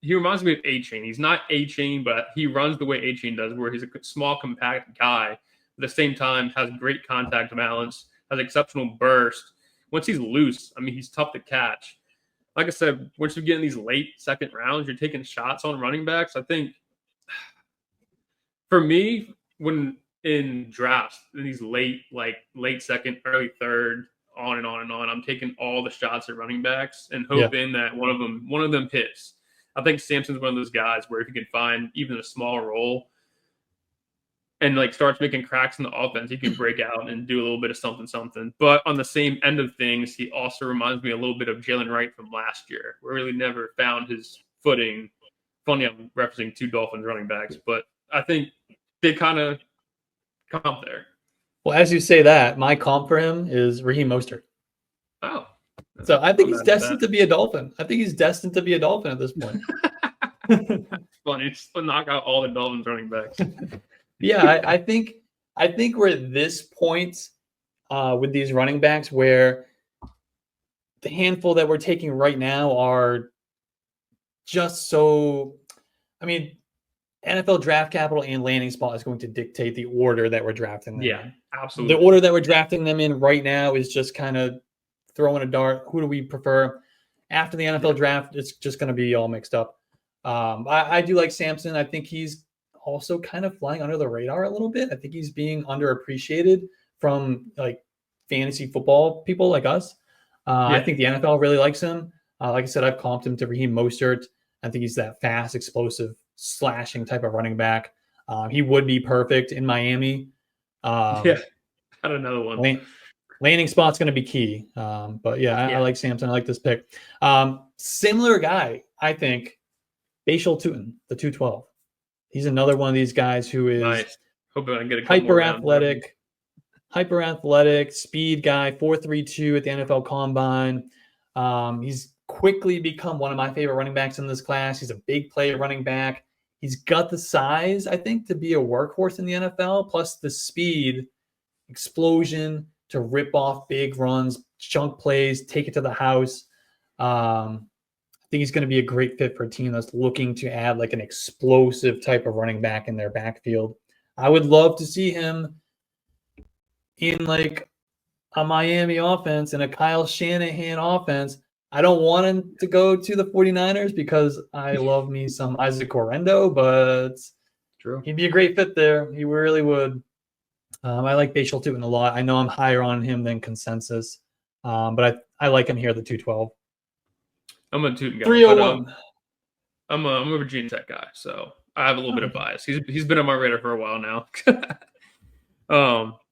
he reminds me of A-Chain. He's not A-Chain, but he runs the way A-Chain does, where he's a small, compact guy. At the same time, has great contact balance, has exceptional burst. Once he's loose, I mean, he's tough to catch. Like I said, once you get in these late second rounds, you're taking shots on running backs. I think for me, when in drafts, in these late second, early third, on and on and on, I'm taking all the shots at running backs and hoping that one of them hits. I think Sampson's one of those guys where if you can find even a small role and like starts making cracks in the offense, he can break out and do a little bit of something. But on the same end of things, he also reminds me a little bit of Jalen Wright from last year, where he really never found his footing. Funny, I'm referencing two Dolphins running backs, but I think they kind of comp there. Well, as you say that, my comp for him is Raheem Mostert. Oh. So I think he's destined to be a Dolphin. I think he's destined to be a Dolphin at this point. It's funny. Just knock out all the Dolphins running backs. Yeah, I think we're at this point with these running backs where the handful that we're taking right now are just so. I mean, NFL draft capital and landing spot is going to dictate the order that we're drafting them in. Absolutely. The order that we're drafting them in right now is just kind of throwing a dart. Who do we prefer? After the NFL draft, it's just going to be all mixed up. I do like Sampson. I think he's also kind of flying under the radar a little bit. I think he's being underappreciated from like fantasy football people like us. I think the NFL really likes him. Like I said, I've comped him to Raheem Mostert. I think he's that fast, explosive, slashing type of running back. He would be perfect in Miami. Got another one. Landing spot's going to be key. But I like Sampson. I like this pick. Similar guy, I think, Bashal Tutin, the 212. He's another one of these guys who is nice. Hope I can get a hyper athletic, speed guy, 4.32 at the NFL Combine. He's quickly become one of my favorite running backs in this class. He's a big play running back. He's got the size, I think, to be a workhorse in the NFL, plus the speed, explosion to rip off big runs, chunk plays, take it to the house. I think he's going to be a great fit for a team that's looking to add like an explosive type of running back in their backfield. I would love to see him in like a Miami offense and a Kyle Shanahan offense. I don't want him to go to the 49ers because I love me some Isaac Orlando, but he'd be a great fit there. He really would. I like Bashal Tutin a lot. I know I'm higher on him than consensus, but I like him here at the 212. I'm a Tutin guy. 301. I'm a Virginia Tech guy, so I have a little bit of bias. He's been on my radar for a while now.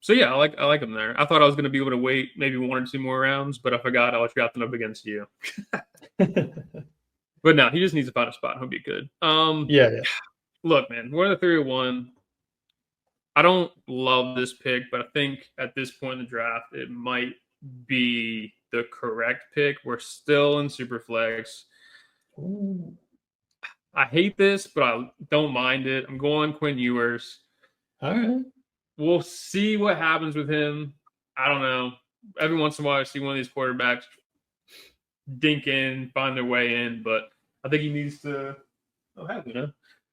So yeah, I like him there. I thought I was going to be able to wait maybe 1 or 2 more rounds, but I forgot I was drafting up against you. But no, he just needs to find a spot. He'll be good. Look, man, we're in the 301. I don't love this pick, but I think at this point in the draft, it might be the correct pick. We're still in Superflex. Ooh. I hate this, but I don't mind it. I'm going Quinn Ewers. All right. We'll see what happens with him. I don't know. Every once in a while, I see one of these quarterbacks dink in, find their way in, but I think he needs to.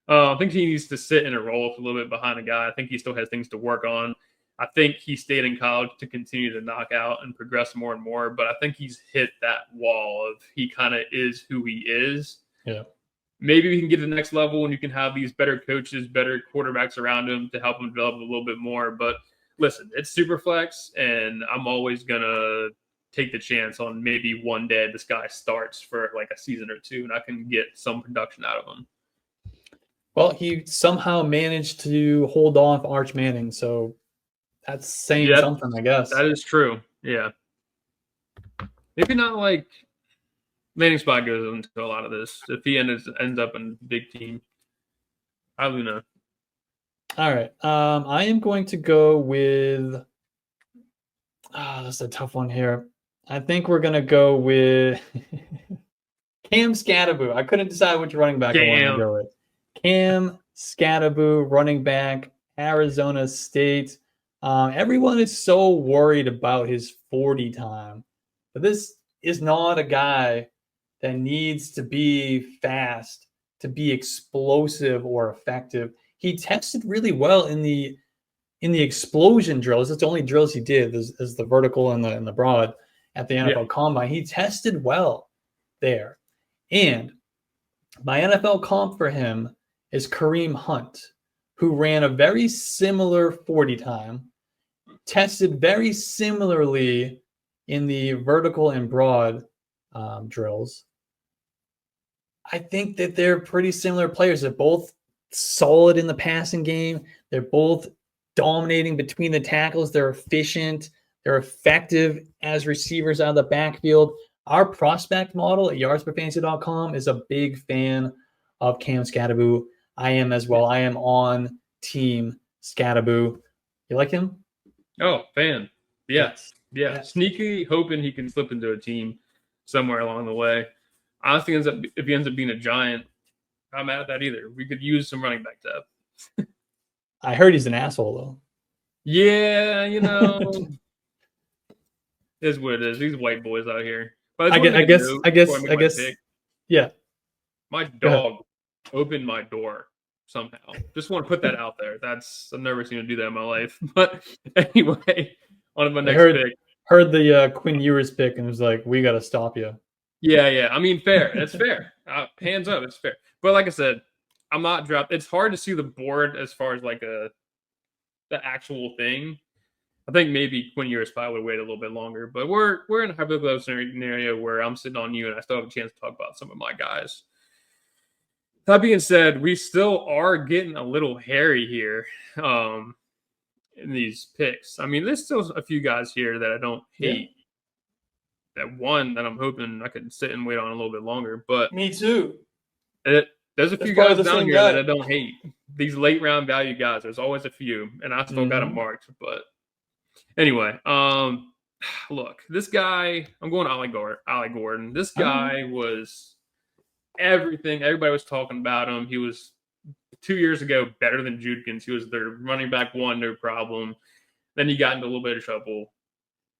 I think he needs to sit in a role a little bit behind a guy. I think he still has things to work on. I think he stayed in college to continue to knock out and progress more and more, but I think he's hit that wall of he kind of is who he is. Yeah. Maybe we can get to the next level and you can have these better coaches, better quarterbacks around him to help him develop a little bit more. But listen, it's Superflex, and I'm always going to take the chance on maybe one day this guy starts for like a season or two and I can get some production out of him. Well, he somehow managed to hold off Arch Manning, so that's saying something, I guess. That is true. Yeah. Maybe not like landing spot goes into a lot of this. If he ends up in a big team, I don't know. All right. I am going to go with that's a tough one here. I think we're going to go with Cam Scatterboo. I couldn't decide which running back I want to go with. Cam Scatterboo, running back, Arizona State. Everyone is so worried about his 40 time, but this is not a guy that needs to be fast to be explosive or effective. He tested really well in the explosion drills. It's the only drills he did is the vertical and the broad at the NFL Combine. He tested well there. And my NFL comp for him is Kareem Hunt, who ran a very similar 40 time, tested very similarly in the vertical and broad drills. I think that they're pretty similar players. They're both solid in the passing game. They're both dominating between the tackles. They're efficient. They're effective as receivers out of the backfield. Our prospect model at yardsperfantasy.com is a big fan of Cam Skattebo. I am as well. I am on team Skattebo. You like him? Oh, fan. Yes. Yeah. Yes. Sneaky, hoping he can slip into a team somewhere along the way. Honestly, if he ends up being a Giant, I'm not mad at that either. We could use some running back depth. I heard he's an asshole, though. Yeah, is what it is. These white boys out here. But I guess. Yeah. My dog opened my door somehow. Just want to put that out there. I've never seen him do that in my life. But anyway, on to my next pick. Heard the Quinn Ewers pick and was like, we got to stop you. Yeah. I mean, fair. That's fair. Hands up, it's fair. But like I said, I'm not dropped. It's hard to see the board as far as like the actual thing. I think maybe Quinn Ewers probably would wait a little bit longer. But we're in a hypothetical scenario where I'm sitting on you and I still have a chance to talk about some of my guys. That being said, we still are getting a little hairy here in these picks. I mean, there's still a few guys here that I don't hate. That one that I'm hoping I could sit and wait on a little bit longer. But me too. There's a few guys down here that I don't hate. These late round value guys, there's always a few, and I still got them marked. But anyway, look, this guy, I'm going Ollie Gordon. This guy was everything. Everybody was talking about him. He was 2 years ago better than Judkins. He was their running back one, no problem. Then he got into a little bit of trouble.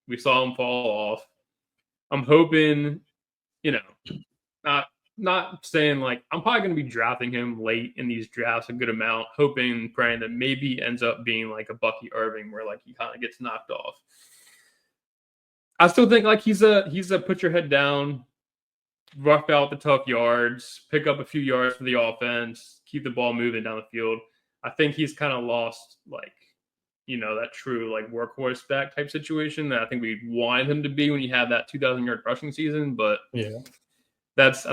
We saw him fall off. I'm hoping, not saying like I'm probably going to be drafting him late in these drafts a good amount, hoping, praying that maybe he ends up being like a Bucky Irving where like he kind of gets knocked off. I still think like he's a put your head down, rough out the tough yards, pick up a few yards for the offense, keep the ball moving down the field. I think he's kind of lost like, that true like workhorse back type situation that I think we wanted him to be when he had that 2,000-yard rushing season. But I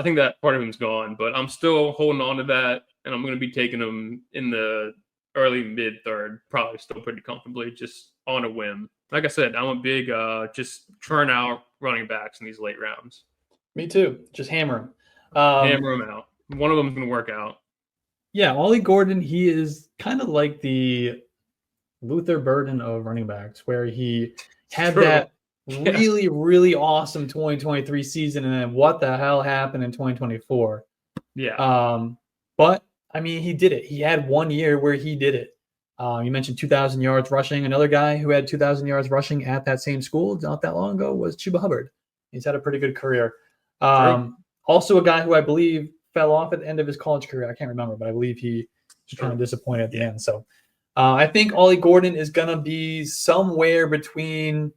think that part of him's gone. But I'm still holding on to that, and I'm going to be taking him in the early mid third, probably still pretty comfortably, just on a whim. Like I said, I'm a big just churn out running backs in these late rounds. Me too. Just hammer him. Hammer him out. One of them is going to work out. Yeah, Ollie Gordon, he is kind of like the Luther Burden of running backs, where he had that really, really awesome 2023 season, and then what the hell happened in 2024? Yeah. But I mean, he did it. He had 1 year where he did it. You mentioned 2,000 yards rushing. Another guy who had 2,000 yards rushing at that same school not that long ago was Chuba Hubbard. He's had a pretty good career. Also a guy who I believe fell off at the end of his college career. I can't remember, but I believe he kind of disappointed at the end. So I think Ollie Gordon is going to be somewhere between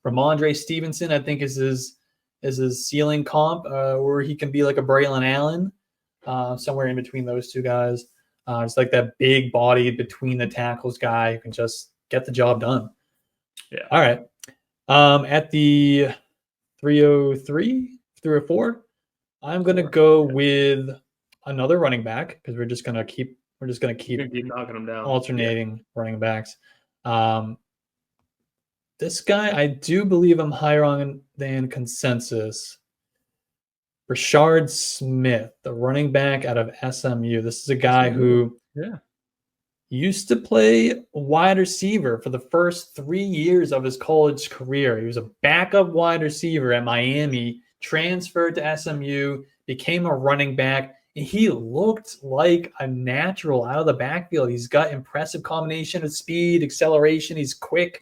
Ramondre Stevenson, I think is his ceiling comp, where he can be like a Braylon Allen, somewhere in between those two guys. It's like that big body between the tackles guy who can just get the job done. Yeah. All right. At the 304, I'm going to go with another running back because we're just going to keep knocking them down, alternating running backs. This guy, I do believe I'm higher on than consensus. Rashard Smith, the running back out of SMU. This is a guy who used to play wide receiver for the first 3 years of his college career. He was a backup wide receiver at Miami, transferred to SMU, became a running back, and he looked like a natural out of the backfield. He's got impressive combination of speed, acceleration. He's quick.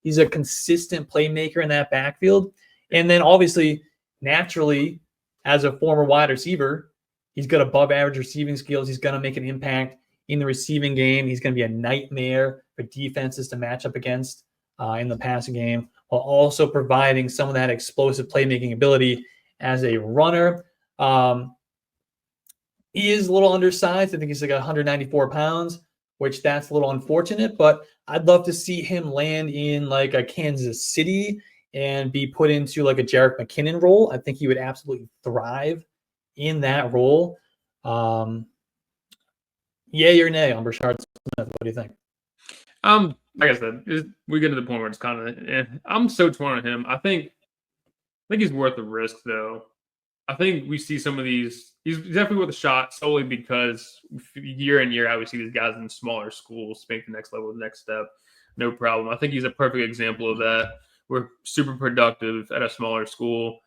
He's a consistent playmaker in that backfield. And then obviously, naturally, as a former wide receiver, He's got above average receiving skills. He's going to make an impact in the receiving game. He's going to be a nightmare for defenses to match up against in the passing game, while also providing some of that explosive playmaking ability as a runner. He is a little undersized. I think he's like 194 pounds, which that's a little unfortunate, but I'd love to see him land in like a Kansas City and be put into like a Jerick McKinnon role. I think he would absolutely thrive in that role. Yay or nay on Brashard Smith? What do you think? Like I said, we get to the point where it's kind of. I'm so torn on him. I think he's worth the risk, though. I think we see some of these. He's definitely worth a shot solely because year in year out we see these guys in smaller schools make the next level, the next step. No problem. I think he's a perfect example of that. We're super productive at a smaller school,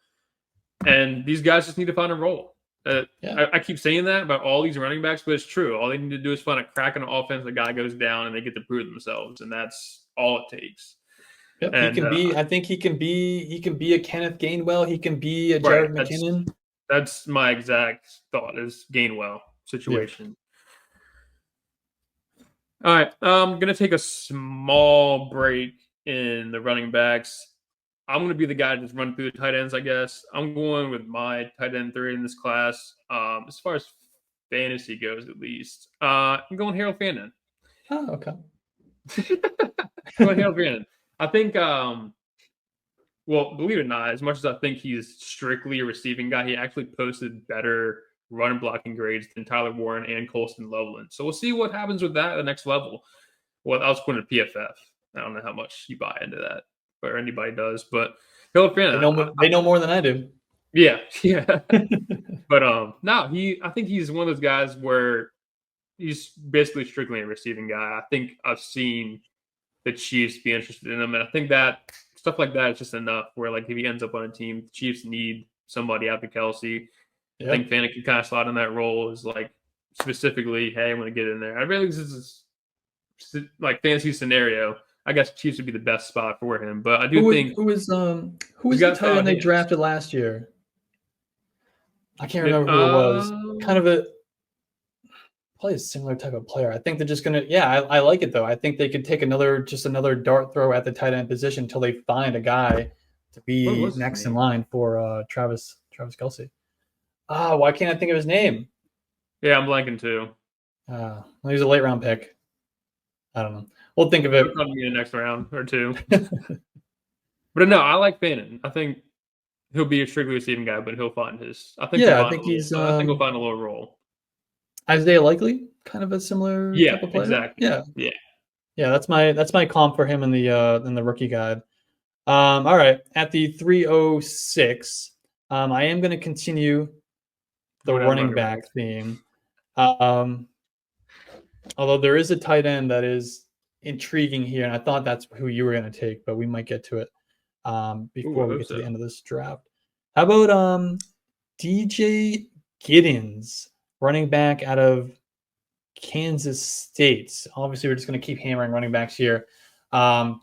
and these guys just need to find a role. I keep saying that about all these running backs, but it's true. All they need to do is find a crack in the offense. The guy goes down, and they get to prove themselves, and that's all it takes. Yep, and, he can be. I think he can be a Kenneth Gainwell. He can be a Jerick McKinnon. That's my exact thought. Is Gainwell situation. Yeah. All right, I'm gonna take a small break in the running backs. I'm going to be the guy to just run through the tight ends, I guess. I'm going with my tight end 3 in this class. As far as fantasy goes, at least. I'm going Harold Fannin. Oh, okay. Going Harold Fannin. I think, well, believe it or not, as much as I think he's strictly a receiving guy, he actually posted better run blocking grades than Tyler Warren and Colston Loveland. So we'll see what happens with that at the next level. Well, I was going to PFF. I don't know how much you buy into that. Or anybody does, but Harold Fannin, they know more than I do. Yeah. But I think he's one of those guys where he's basically strictly a receiving guy. I think I've seen the Chiefs be interested in him, and I think that stuff like that is just enough. Where like if he ends up on a team, the Chiefs need somebody after Kelsey. Yep. I think Fannin can kind of slot in that role as like specifically, hey, I'm going to get in there. I really think this is like fantasy scenario. I guess Chiefs would be the best spot for him, but I do think who was the tight end they drafted last year? I can't remember who it was. Kind of probably a similar type of player. I think they're just gonna. Yeah, I like it though. I think they could take another dart throw at the tight end position until they find a guy to be next in line for Travis Kelce. Why can't I think of his name? Yeah, I'm blanking too. He's a late round pick. I don't know. We'll think of it. It'll come to me in the next round or two. But no, I like Fannin. I think he'll be a strictly receiving guy, but he'll find his. I think he'll find a little role. Isaiah Likely, kind of a similar type of player. Exactly. Yeah. That's my comp for him in the rookie guide. All right, at the 306, I am going to continue the running back theme. Although there is a tight end that is intriguing here, and I thought that's who you were going to take, but we might get to it before we get to the end of this draft. How about DJ Giddens, running back out of Kansas State? Obviously, we're just going to keep hammering running backs here.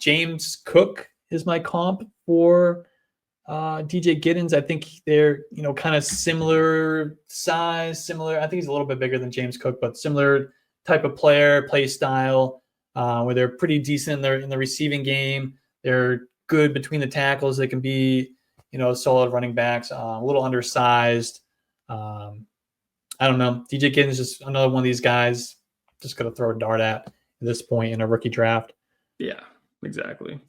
James Cook is my comp for DJ Giddens. I think they're kind of similar size, I think he's a little bit bigger than James Cook, but similar type of player, play style, where they're pretty decent in the receiving game. They're good between the tackles. They can be, solid running backs, a little undersized. I don't know. DJ Giddens is just another one of these guys just going to throw a dart at this point in a rookie draft. Yeah, exactly.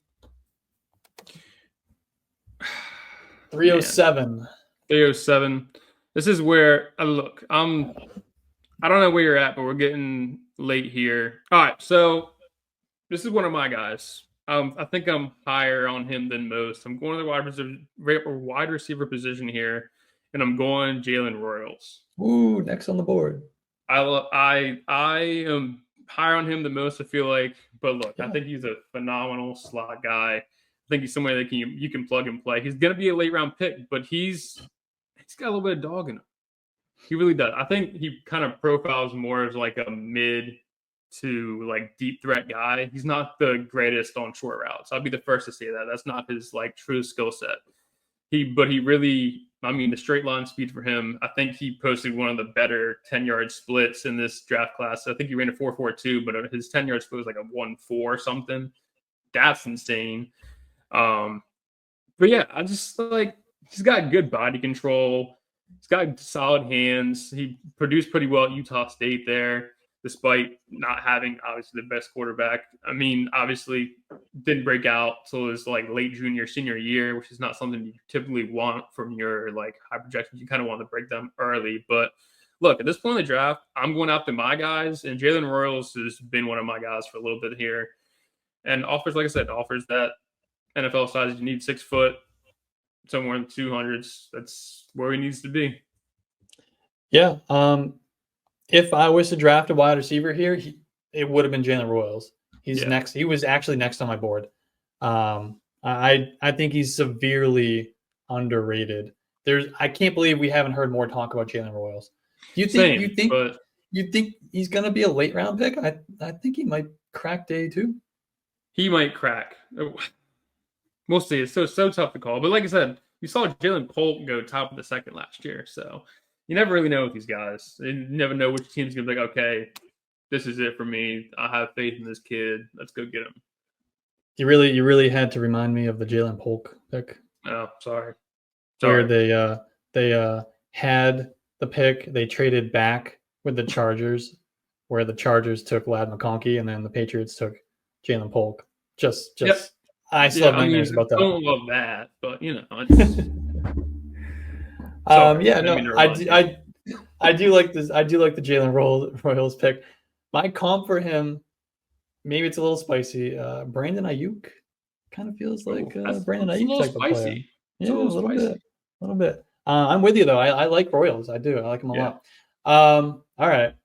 307. 307. This is where I look. I don't know where you're at, but we're getting late here. All right, so this is one of my guys. I think I'm higher on him than most. I'm going to the wide receiver position here, and I'm going Jalen Royals. Ooh, next on the board. I am higher on him than most, I feel like. But look, I think he's a phenomenal slot guy. I think he's somebody that you can plug and play. He's going to be a late round pick, but he's got a little bit of dog in him. He really does. I think he kind of profiles more as like a mid to like deep threat guy. He's not the greatest on short routes. I'll be the first to say that. That's not his like true skill set. But he really I mean, the straight line speed for him, I think he posted one of the better 10-yard splits in this draft class. I think he ran a 4.42, but his 10-yard split was like a 1.4 something. That's insane. But yeah, I just like, he's got good body control. He's got solid hands. He produced pretty well at Utah State there, despite not having obviously the best quarterback. I mean, obviously didn't break out till his like late junior, senior year, which is not something you typically want from your like high projections. You kind of want to break them early. But look, at this point in the draft, I'm going after my guys, and Jalen Royals has been one of my guys for a little bit here. And offers, like I said, offers that NFL size. You need 6 foot, somewhere in the 200s. That's where he needs to be. Yeah. If I was to draft a wide receiver here, it would have been Jalen Royals. He's next. He was actually next on my board. I think he's severely underrated. I can't believe we haven't heard more talk about Jalen Royals. Do you think you think he's gonna be a late round pick? I think he might crack day 2. He might crack. We'll see. It's so tough to call. But like I said, you saw Jalen Polk go top of the second last year, so you never really know with these guys. You never know which team's gonna be like, okay, this is it for me. I have faith in this kid. Let's go get him. You really had to remind me of the Jalen Polk pick. Oh, sorry. Where they had the pick, they traded back with the Chargers, where the Chargers took Lad McConkey, and then the Patriots took Jalen Polk. Yep. I still have nightmares about that. I don't love that, but you know, it's I do like this. I do like the Jalen Royals pick. My comp for him, maybe it's a little spicy. Brandon Ayuk kind of feels like Brandon Ayuk type of player. Yeah, a little bit. I'm with you though. I like Royals. I do. I like them a lot. All right.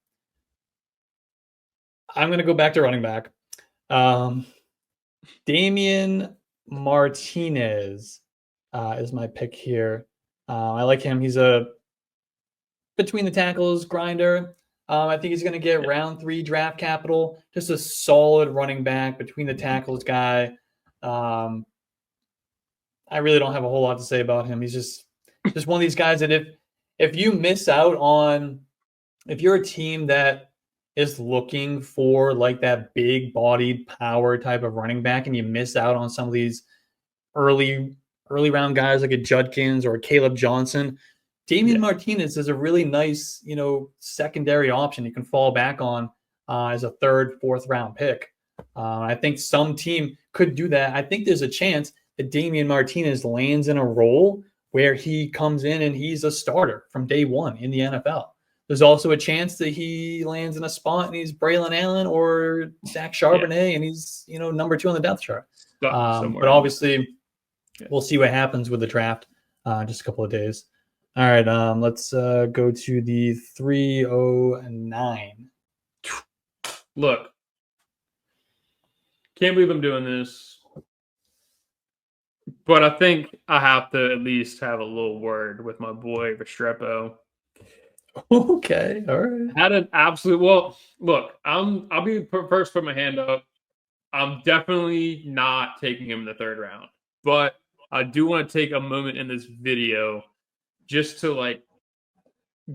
I'm gonna go back to running back. Damian Martinez is my pick here. I like him. He's a between the tackles grinder. I think he's going to get round 3 draft capital. Just a solid running back, between the tackles guy. I really don't have a whole lot to say about him. He's just one of these guys that if you miss out on, if you're a team that is looking for like that big bodied power type of running back, and you miss out on some of these early round guys like a Judkins or a Caleb Johnson, Damian Martinez is a really nice, secondary option you can fall back on as a 3rd, 4th round pick. I think some team could do that. I think there's a chance that Damian Martinez lands in a role where he comes in and he's a starter from day 1 in the NFL. There's also a chance that he lands in a spot and he's Braylon Allen or Zach Charbonnet and he's, number 2 on the depth chart. But obviously, we'll see what happens with the draft just a couple of days. All right, let's go to the 309. Look, can't believe I'm doing this, but I think I have to at least have a little word with my boy Restrepo. Okay, all right. Had an absolute look. I'll be first. Put my hand up. I'm definitely not taking him in the 3rd round, but I do want to take a moment in this video just to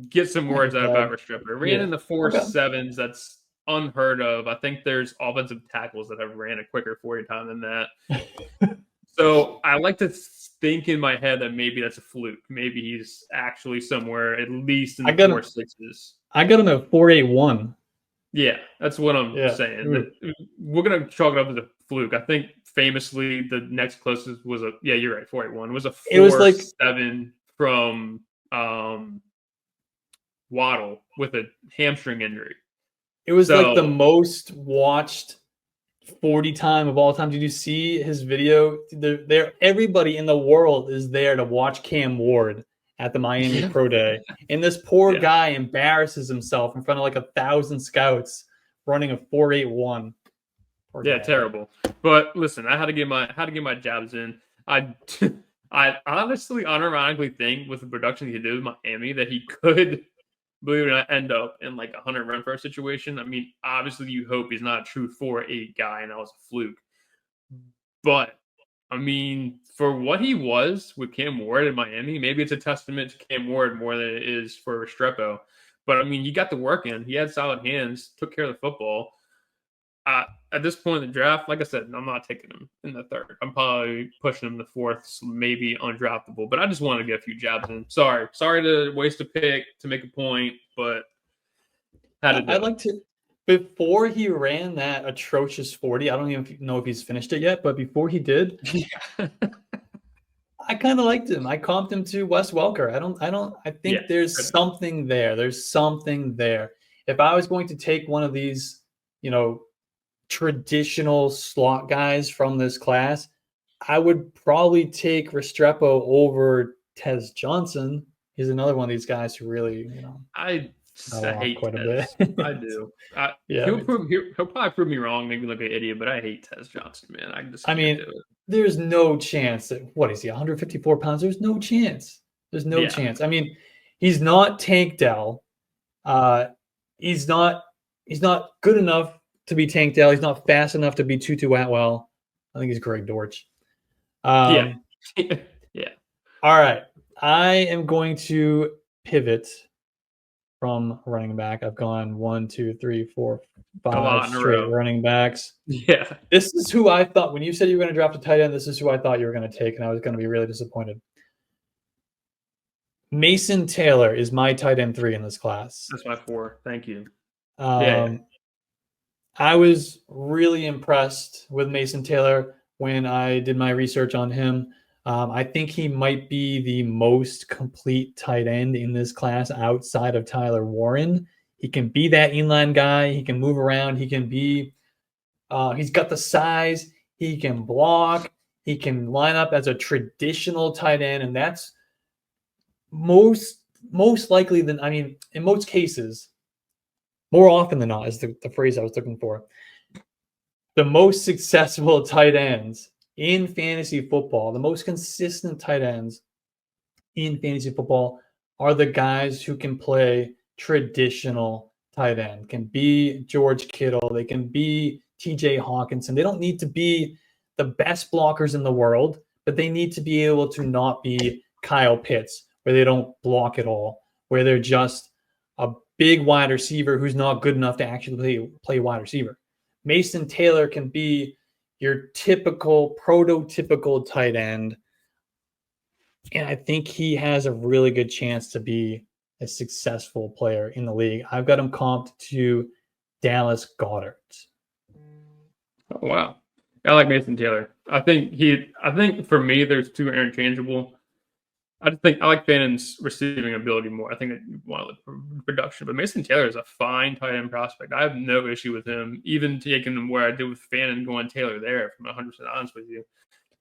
get some words out about Restrepo. Ran in the 4.7s. That's unheard of. I think there's offensive tackles that have ran a quicker 40 time than that. So I like to think in my head that maybe that's a fluke. Maybe he's actually somewhere at least in the 4.6s. I got him at 4.81. Yeah, that's what I'm saying. We're going to chalk it up as a fluke. I think famously the next closest was you're right, 4.81. It was a 4.7 from Waddle with a hamstring injury. It was like the most watched 40 time of all time. Did you see his video? Everybody in the world is there to watch Cam Ward at the Miami Pro Day. And this poor guy embarrasses himself in front of 1,000 scouts running a 4.81. Terrible. But listen, I had to get my jabs in. I honestly unironically think with the production he did with Miami that he could, believe it or not, end up in a 100 run first situation. I mean, obviously you hope he's not a true 4.8 guy and that was a fluke. But I mean, for what he was with Cam Ward in Miami, maybe it's a testament to Cam Ward more than it is for Restrepo. But I mean, he got the work in. He had solid hands, took care of the football. At this point in the draft, like I said, I'm not taking him in the third. I'm probably pushing him to fourth, so maybe undraftable. But I just want to get a few jabs in. Sorry to waste a pick to make a point, but had to do I'd like to. Before he ran that atrocious 40, I don't even know if he's finished it yet, but before he did, it. I kind of liked him. I comped him to Wes Welker. I think there's something there. There's something there. If I was going to take one of these, traditional slot guys from this class, I would probably take Restrepo over Tez Johnson. He's another one of these guys who really, I hate quite Tez. a bit. I do. Yeah, he'll probably prove me wrong, make me look like an idiot, but I hate Tez Johnson, man. I mean, there's no chance that what is he, 154 pounds? There's no chance. There's no chance. I mean, he's not Tank Dell. He's not good enough to be Tank Dell. He's not fast enough to be Tutu Atwell. I think he's Greg Dortch. Yeah. All right. I am going to pivot from running back. I've gone 1, 2, 3, 4, 5 straight running backs. Yeah. This is who I thought when you said you were going to draft a tight end. This is who I thought you were going to take, and I was going to be really disappointed. Mason Taylor is my tight end 3 in this class. That's my 4. Thank you. I was really impressed with Mason Taylor when I did my research on him. I think he might be the most complete tight end in this class outside of Tyler Warren. He can be that inline guy. He can move around. He can be he's got the size. He can block. He can line up as a traditional tight end, and that's most likely than, in most cases, more often than not is the phrase I was looking for. The most successful tight ends in fantasy football, the most consistent tight ends in fantasy football are the guys who can play traditional tight end. Can be George Kittle. They can be TJ Hawkinson. They don't need to be the best blockers in the world, but they need to be able to not be Kyle Pitts, where they don't block at all, where they're just a big wide receiver who's not good enough to actually play wide receiver. Mason Taylor can be your typical, prototypical tight end. And I think he has a really good chance to be a successful player in the league. I've got him comped to Dallas Goedert. Oh, wow. I like Mason Taylor. I think for me, there's 2 interchangeable. I like Fannon's receiving ability more. I think that you want to look for production, but Mason Taylor is a fine tight end prospect. I have no issue with him, even taking him where I did with Fannon going Taylor there, if I'm 100% honest with you.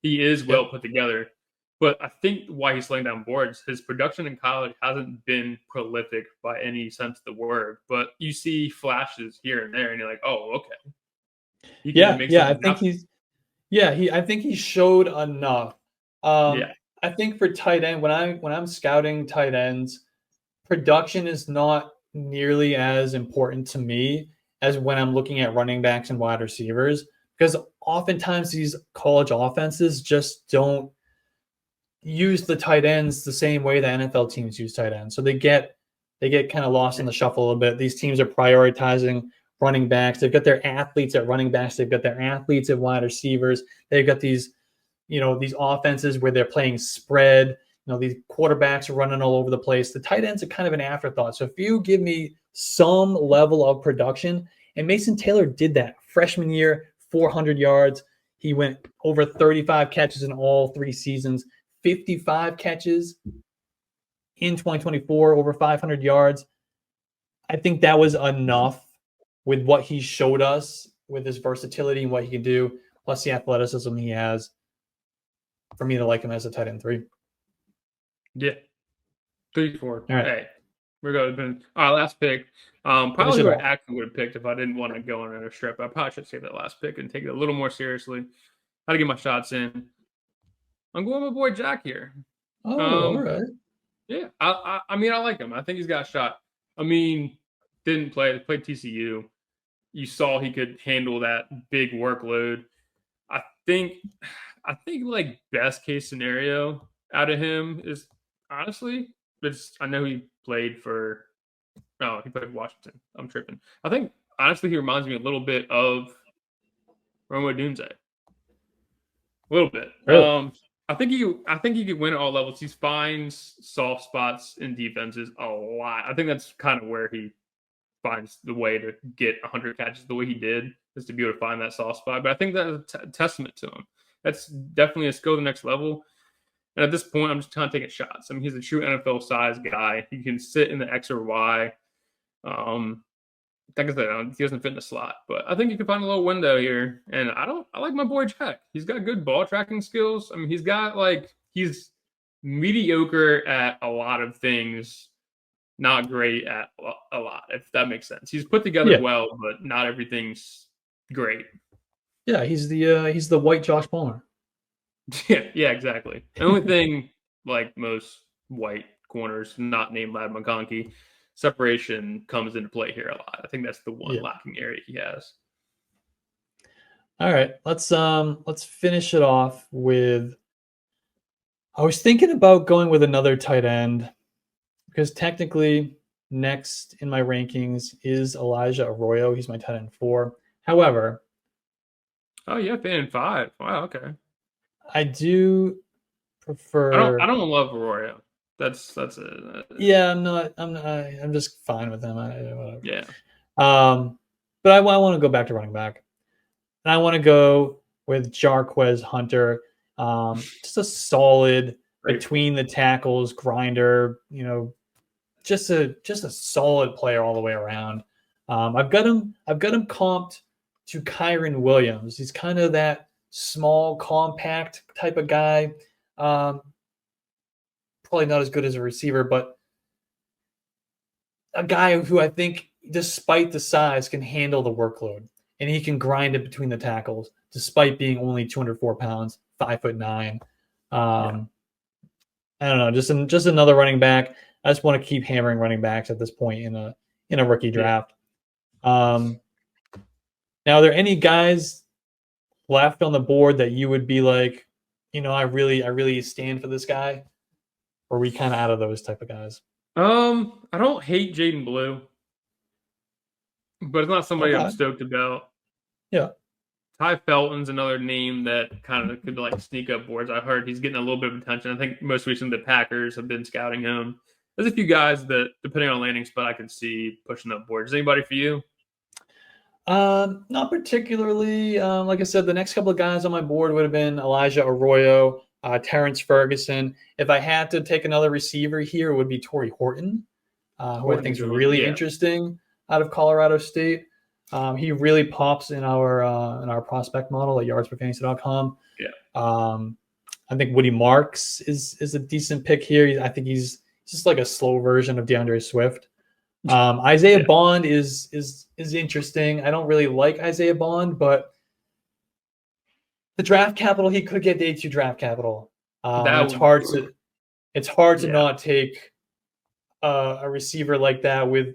He is well put together, but I think why he's laying down boards, his production in college hasn't been prolific by any sense of the word, but you see flashes here and there, and you're like, oh, okay. I think he showed enough. I think for tight end, when I'm scouting tight ends, production is not nearly as important to me as when I'm looking at running backs and wide receivers, because oftentimes these college offenses just don't use the tight ends the same way the NFL teams use tight ends. So they get kind of lost in the shuffle a little bit. These teams are prioritizing running backs. They've got their athletes at running backs. They've got their athletes at wide receivers. They've got these offenses where they're playing spread. These quarterbacks are running all over the place. The tight ends are kind of an afterthought. So if you give me some level of production, and Mason Taylor did that freshman year, 400 yards. He went over 35 catches in all 3 seasons, 55 catches in 2024, over 500 yards. I think that was enough with what he showed us with his versatility and what he can do, plus the athleticism he has, for me to like him as a tight end 3. Yeah. 3, 4. All right. Hey, we're going. All right, last pick. Probably what I actually would have picked if I didn't want to go on a strip. I probably should save that last pick and take it a little more seriously. How to get my shots in. I'm going with my boy Jack here. Oh, all right. Yeah, I mean, I like him. I think he's got a shot. I mean, played TCU. You saw he could handle that big workload. I think I think like best case scenario out of him is honestly, I know he played for. No, he played for Washington. I'm tripping. I think honestly he reminds me a little bit of Rome Odunze. A little bit. Really? I think he could win at all levels. He finds soft spots in defenses a lot. I think that's kind of where he finds the way to get 100 catches the way he did, is to be able to find that soft spot. But I think that's a testament to him. That's definitely a skill to the next level. And at this point, I'm just kind of taking shots. I mean, he's a true NFL size guy. He can sit in the X or Y. Like I said, he doesn't fit in the slot, but I think you can find a little window here. And I like my boy Jack. He's got good ball tracking skills. I mean, he's mediocre at a lot of things, not great at a lot, if that makes sense. He's put together well, but not everything's great. Yeah, he's the white Josh Palmer. Yeah, exactly. The only thing, like most white corners, not named Lad McConkey, separation comes into play here a lot. I think that's the one lacking area he has. All right, let's finish it off with. I was thinking about going with another tight end because technically next in my rankings is Elijah Arroyo. He's my tight end 4. However, oh yeah, fan 5. Wow, okay. I do prefer. I don't love Arroyo. That's it. Yeah, I'm just fine with him. Whatever. Yeah. But I want to go back to running back, and I want to go with Jarquez Hunter. Just a solid between the tackles grinder. Just a solid player all the way around. I've got him comped to Kyron Williams. He's kind of that small, compact type of guy. Probably not as good as a receiver, but a guy who I think, despite the size, can handle the workload, and he can grind it between the tackles, despite being only 204 pounds, 5'9". I don't know, just another running back. I just want to keep hammering running backs at this point in a rookie draft. Now, are there any guys left on the board that you would be like, I really stand for this guy? Or are we kind of out of those type of guys? I don't hate Jayden Blue, but it's not somebody I'm stoked about. Yeah. Ty Felton's another name that kind of could like sneak up boards. I heard he's getting a little bit of attention. I think most recently the Packers have been scouting him. There's a few guys that, depending on landing spot, I could see pushing up boards. Is anybody for you? Not particularly. Like I said, the next couple of guys on my board would have been Elijah Arroyo, Terrence Ferguson. If I had to take another receiver here, it would be Torrey Horton, who I think is really interesting out of Colorado State. He really pops in our prospect model at yardsperfantasy.com. Yeah. I think Woody Marks is a decent pick here. I think he's just like a slow version of DeAndre Swift. Isaiah Bond is interesting. I don't really like Isaiah Bond, but the draft capital he could get, day 2 draft capital. It's hard to not take a receiver like that with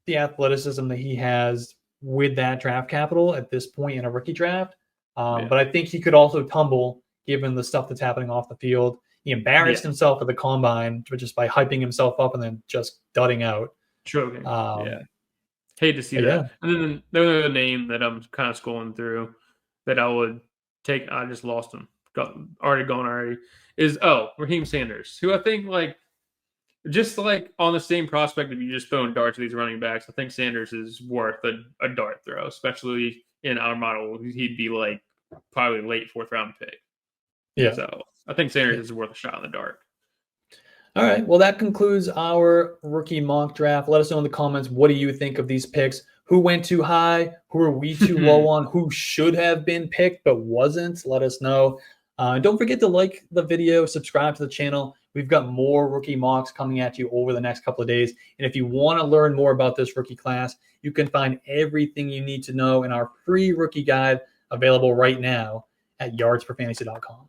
the athleticism that he has with that draft capital at this point in a rookie draft. But I think he could also tumble given the stuff that's happening off the field. He embarrassed himself at the combine just by hyping himself up and then just dudding out. Choking. Hate to see that. And then the other name that I'm kind of scrolling through that I would take, I just lost him. Already. Is Raheem Sanders, who I think just on the same prospect of you just throwing darts at these running backs, I think Sanders is worth a dart throw, especially in our model. He'd be probably late 4th round pick. Yeah. So I think Sanders is worth a shot in the dark. All right. Well, that concludes our rookie mock draft. Let us know in the comments, what do you think of these picks? Who went too high? Who are we too low on? Who should have been picked but wasn't? Let us know. Don't forget to like the video, subscribe to the channel. We've got more rookie mocks coming at you over the next couple of days. And if you want to learn more about this rookie class, you can find everything you need to know in our free rookie guide available right now at yardsperfantasy.com.